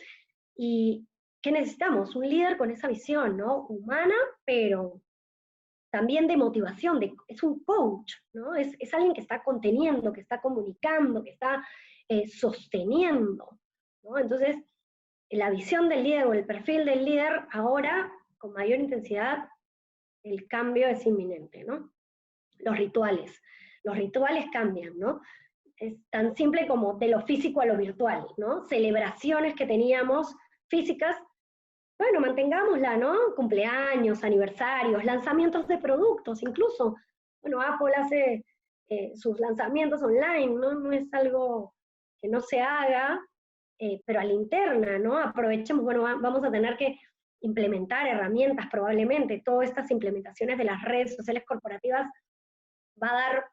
Y ¿qué necesitamos? Un líder con esa visión, ¿no? Humana, pero también de motivación, es un coach, ¿no? Es alguien que está conteniendo, que está comunicando, que está sosteniendo, ¿no? Entonces, la visión del líder o el perfil del líder ahora, con mayor intensidad, el cambio es inminente, ¿no? Los rituales cambian, ¿no? Es tan simple como de lo físico a lo virtual, ¿no? Celebraciones que teníamos físicas, bueno, mantengámosla, ¿no? Cumpleaños, aniversarios, lanzamientos de productos, incluso, bueno, Apple hace sus lanzamientos online, ¿no? No es algo que no se haga, pero a la interna, ¿no? Aprovechemos, bueno, vamos a tener que implementar herramientas probablemente, todas estas implementaciones de las redes sociales corporativas va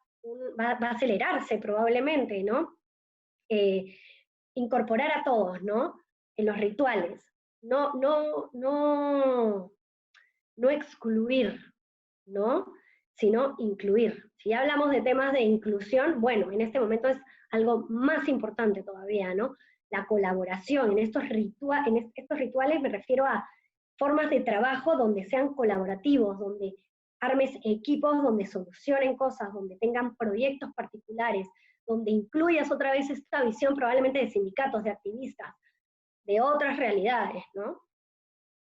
a acelerarse probablemente, ¿no? Incorporar a todos, ¿no? En los rituales, no excluir, ¿no? Sino incluir. Si ya hablamos de temas de inclusión, bueno, en este momento es algo más importante todavía, ¿no? La colaboración en estos rituales me refiero a formas de trabajo donde sean colaborativos, donde armes equipos, donde solucionen cosas, donde tengan proyectos particulares, donde incluyas otra vez esta visión probablemente de sindicatos, de activistas, de otras realidades, ¿no?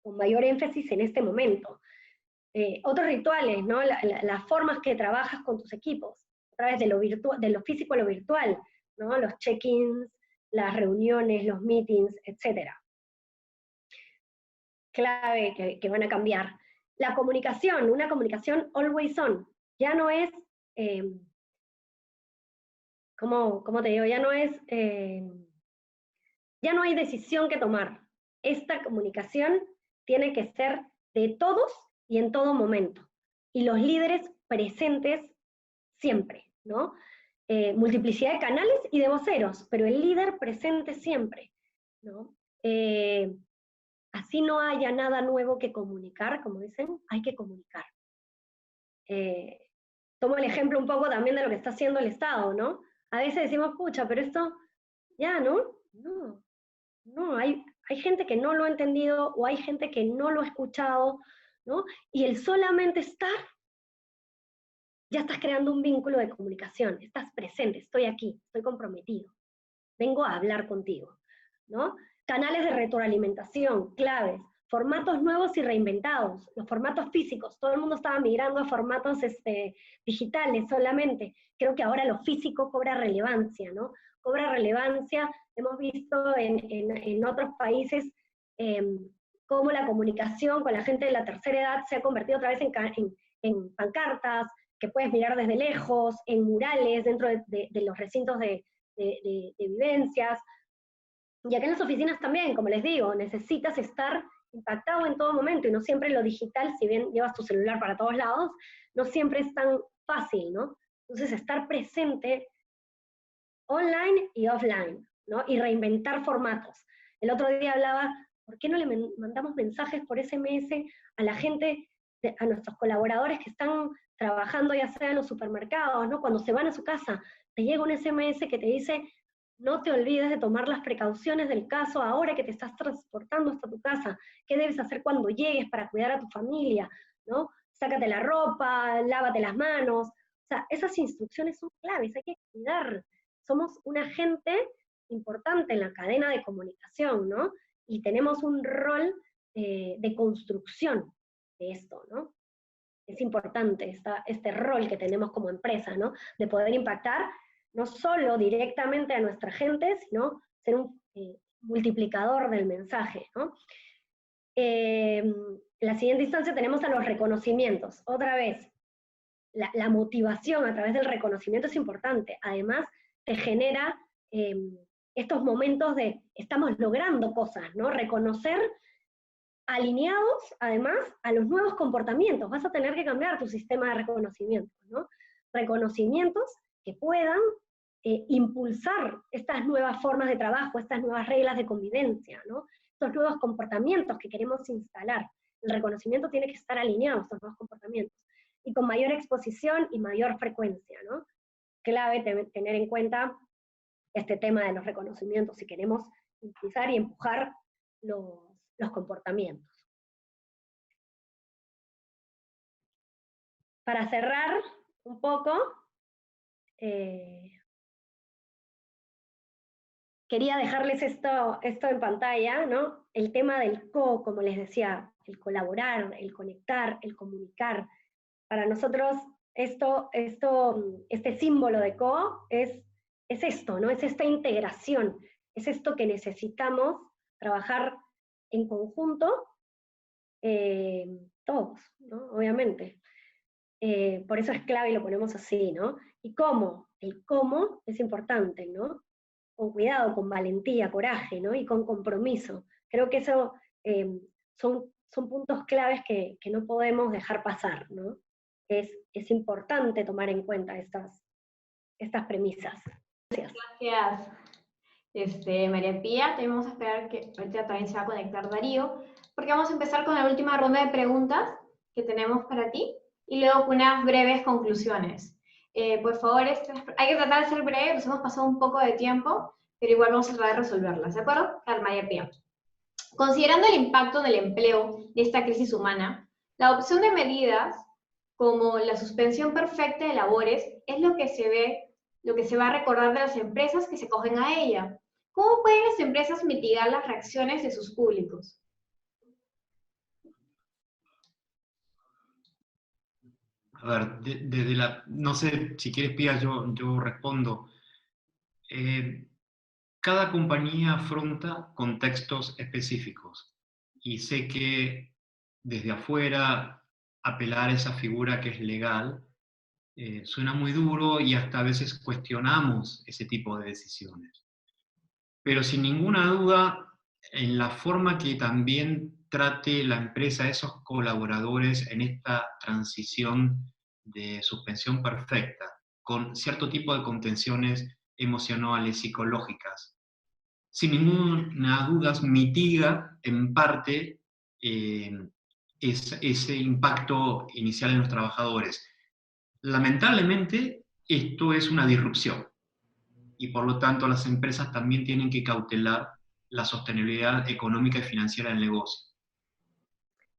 Con mayor énfasis en este momento. Otros rituales, ¿no? Las formas que trabajas con tus equipos, a través de lo físico a lo virtual, ¿no? Los check-ins, las reuniones, los meetings, etc. Clave que van a cambiar. La comunicación, una comunicación always on, ya no es, ¿cómo te digo? Ya no hay decisión que tomar. Esta comunicación tiene que ser de todos y en todo momento. Y los líderes presentes siempre, ¿no? Multiplicidad de canales y de voceros, pero el líder presente siempre, ¿no? Así no haya nada nuevo que comunicar, como dicen, hay que comunicar. Tomo el ejemplo un poco también de lo que está haciendo el Estado, ¿no? A veces decimos, pucha, pero esto, ya, ¿no? No, hay gente que no lo ha entendido o hay gente que no lo ha escuchado, ¿no? Y el solamente estar, ya estás creando un vínculo de comunicación, estás presente, estoy aquí, estoy comprometido, vengo a hablar contigo, ¿no? Canales de retroalimentación, claves, formatos nuevos y reinventados, los formatos físicos, todo el mundo estaba migrando a formatos digitales solamente, creo que ahora lo físico cobra relevancia, ¿no? Cobra relevancia, hemos visto en otros países cómo la comunicación con la gente de la tercera edad se ha convertido otra vez en pancartas, que puedes mirar desde lejos, en murales dentro de los recintos de vivencias, y acá en las oficinas también, como les digo, necesitas estar impactado en todo momento, y no siempre lo digital, si bien llevas tu celular para todos lados, no siempre es tan fácil, ¿no? Entonces estar presente online y offline, ¿no? Y reinventar formatos. El otro día hablaba, ¿por qué no le mandamos mensajes por SMS a la gente, a nuestros colaboradores que están trabajando ya sea en los supermercados, ¿no? Cuando se van a su casa, te llega un SMS que te dice, no te olvides de tomar las precauciones del caso ahora que te estás transportando hasta tu casa, qué debes hacer cuando llegues para cuidar a tu familia, ¿no? Sácate la ropa, lávate las manos, o sea, esas instrucciones son claves, hay que cuidar. Somos un agente importante en la cadena de comunicación, ¿no? Y tenemos un rol de construcción de esto, ¿no? Es importante este rol que tenemos como empresa, ¿no? De poder impactar no solo directamente a nuestra gente, sino ser un multiplicador del mensaje, ¿no? En la siguiente instancia tenemos a los reconocimientos. Otra vez, la motivación a través del reconocimiento es importante. Además, te genera estos momentos de estamos logrando cosas, ¿no? Reconocer alineados, además, a los nuevos comportamientos. Vas a tener que cambiar tu sistema de reconocimiento, ¿no? Reconocimientos que puedan impulsar estas nuevas formas de trabajo, estas nuevas reglas de convivencia, ¿no? Estos nuevos comportamientos que queremos instalar. El reconocimiento tiene que estar alineado a estos nuevos comportamientos, y con mayor exposición y mayor frecuencia, ¿no? clave tener en cuenta este tema de los reconocimientos si queremos impulsar y empujar los comportamientos. Para cerrar un poco, quería dejarles esto en pantalla, ¿no? El tema del como les decía, el colaborar, el conectar, el comunicar. Para nosotros este símbolo de es esto, ¿no? Es esta integración, es esto que necesitamos trabajar en conjunto, todos, ¿no? Obviamente. Por eso es clave y lo ponemos así, ¿no? ¿Y cómo? El cómo es importante, ¿no? Con cuidado, con valentía, coraje, ¿no? Y con compromiso. Creo que eso son puntos claves que no podemos dejar pasar, ¿no? Es importante tomar en cuenta estas premisas. Gracias. Gracias, María Pía. Tenemos que esperar que ahorita también se va a conectar Darío, porque vamos a empezar con la última ronda de preguntas que tenemos para ti, y luego con unas breves conclusiones. Por favor, hay que tratar de ser breve, nos hemos pasado un poco de tiempo, pero igual vamos a tratar de resolverlas, ¿de acuerdo? María Pía. Considerando el impacto en el empleo de esta crisis humana, la adopción de medidas como la suspensión perfecta de labores es lo que se va a recordar de las empresas que se acogen a ella. ¿Cómo pueden las empresas mitigar las reacciones de sus públicos? A ver, no sé, si quieres, Pía, yo respondo. Cada compañía afronta contextos específicos, y sé que desde afuera apelar a esa figura que es legal suena muy duro, y hasta a veces cuestionamos ese tipo de decisiones. Pero sin ninguna duda, en la forma que también trate la empresa a esos colaboradores en esta transición de suspensión perfecta, con cierto tipo de contenciones emocionales, psicológicas, sin ninguna duda mitiga en parte ese impacto inicial en los trabajadores. Lamentablemente, esto es una disrupción, y por lo tanto las empresas también tienen que cautelar la sostenibilidad económica y financiera del negocio.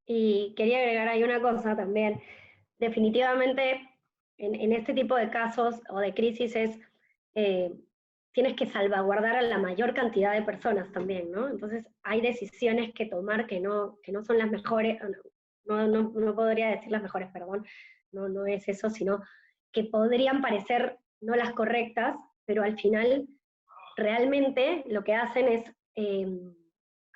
Y quería agregar ahí una cosa también. Definitivamente, en este tipo de casos o de crisis tienes que salvaguardar a la mayor cantidad de personas también, ¿no? Entonces hay decisiones que tomar que no son las mejores, no podría decir las mejores, perdón, no es eso, sino que podrían parecer no las correctas, pero al final realmente lo que hacen es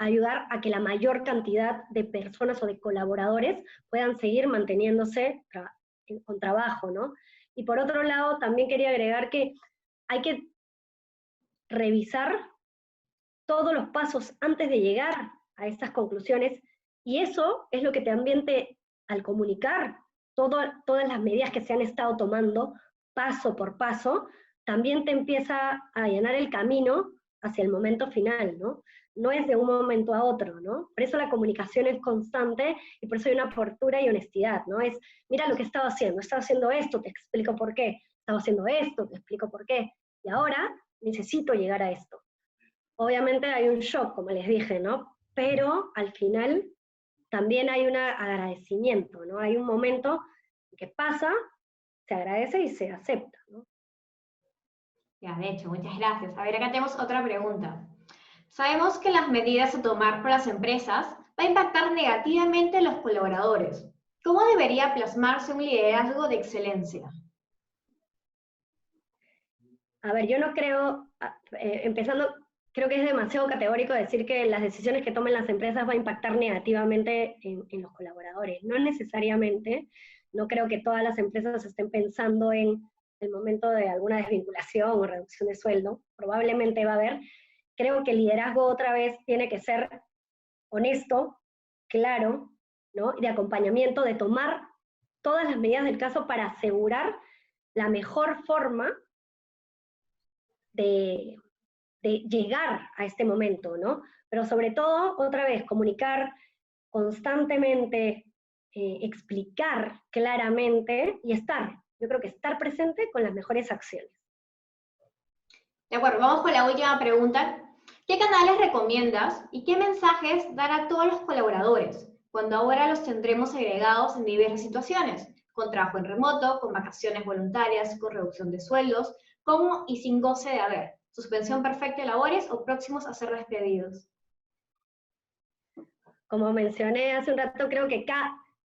ayudar a que la mayor cantidad de personas o de colaboradores puedan seguir manteniéndose con trabajo, ¿no? Y por otro lado, también quería agregar que hay que revisar todos los pasos antes de llegar a estas conclusiones, y eso es lo que también al comunicar todas las medidas que se han estado tomando, paso por paso, también te empieza a allanar el camino hacia el momento final, ¿no? No es de un momento a otro, ¿no? Por eso la comunicación es constante, y por eso hay una apertura y honestidad, ¿no? Es, mira lo que estaba haciendo esto, te explico por qué, estaba haciendo esto, te explico por qué, y ahora necesito llegar a esto. Obviamente hay un shock, como les dije, ¿no? Pero al final también hay un agradecimiento, ¿no? Hay un momento que pasa, se agradece y se acepta, ¿no? Ya, de hecho, muchas gracias. A ver, acá tenemos otra pregunta. Sabemos que las medidas a tomar por las empresas va a impactar negativamente a los colaboradores. ¿Cómo debería plasmarse un liderazgo de excelencia? A ver, yo no creo, empezando, creo que es demasiado categórico decir que las decisiones que tomen las empresas va a impactar negativamente en los colaboradores. No necesariamente. No creo que todas las empresas estén pensando en el momento de alguna desvinculación o reducción de sueldo. Probablemente va a haber. Creo que el liderazgo otra vez tiene que ser honesto, claro, ¿no? Y de acompañamiento, de tomar todas las medidas del caso para asegurar la mejor forma de llegar a este momento, ¿no? Pero sobre todo, otra vez, comunicar constantemente, explicar claramente y estar. Yo creo que estar presente con las mejores acciones. De acuerdo, vamos con la última pregunta. ¿Qué canales recomiendas y qué mensajes dar a todos los colaboradores cuando ahora los tendremos agregados en diversas situaciones? Con trabajo en remoto, con vacaciones voluntarias, con reducción de sueldos, con y sin goce de haber, suspensión perfecta de labores o próximos a ser despedidos. Como mencioné hace un rato, creo que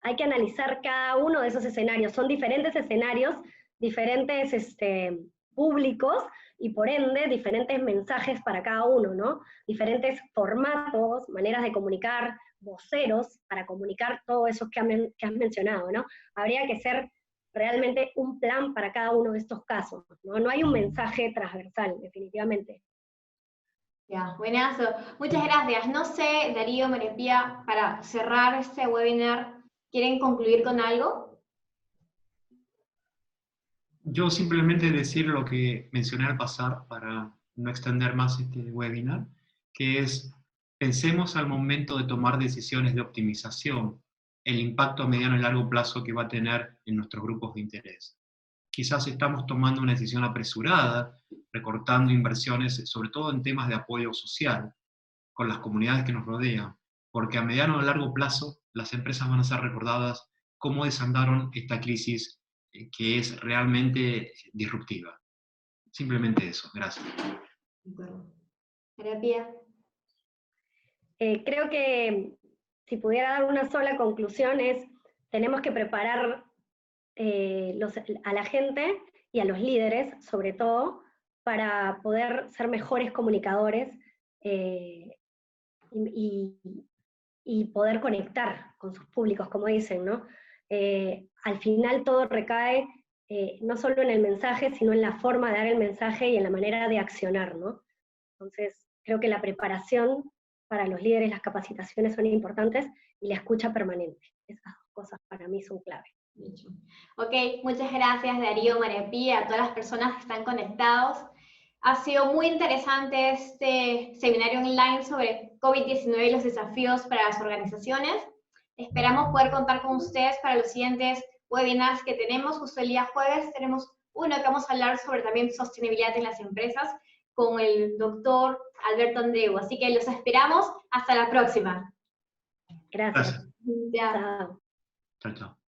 hay que analizar cada uno de esos escenarios. Son diferentes escenarios, diferentes públicos, y por ende diferentes mensajes para cada uno, ¿no? Diferentes formatos, maneras de comunicar, voceros para comunicar todo eso que has mencionado, ¿no? Habría que ser realmente un plan para cada uno de estos casos, ¿no? No hay un mensaje transversal, definitivamente. Ya, buenazo. Muchas gracias. No sé, Darío, María Pía, para cerrar este webinar, ¿quieren concluir con algo? Yo simplemente decir lo que mencioné al pasar para no extender más este webinar, que es, pensemos al momento de tomar decisiones de optimización, el impacto a mediano y largo plazo que va a tener en nuestros grupos de interés. Quizás estamos tomando una decisión apresurada, recortando inversiones, sobre todo en temas de apoyo social, con las comunidades que nos rodean, porque a mediano o largo plazo las empresas van a ser recordadas cómo desandaron esta crisis que es realmente disruptiva. Simplemente eso, gracias. María Pía. Creo que si pudiera dar una sola conclusión es, tenemos que preparar a la gente y a los líderes, sobre todo, para poder ser mejores comunicadores y poder conectar con sus públicos, como dicen, ¿no? Al final todo recae no solo en el mensaje, sino en la forma de dar el mensaje y en la manera de accionar, ¿no? Entonces, creo que la preparación para los líderes, las capacitaciones son importantes y la escucha permanente. Esas dos cosas para mí son clave. Ok, muchas gracias Darío, María Pía, a todas las personas que están conectados. Ha sido muy interesante este seminario online sobre COVID-19 y los desafíos para las organizaciones. Esperamos poder contar con ustedes para los siguientes webinars que tenemos. Justo el día jueves tenemos uno que vamos a hablar sobre también sostenibilidad en las empresas con el doctor Alberto Andreu. Así que los esperamos. Hasta la próxima. Gracias. Ya. Chao. Chao, chao.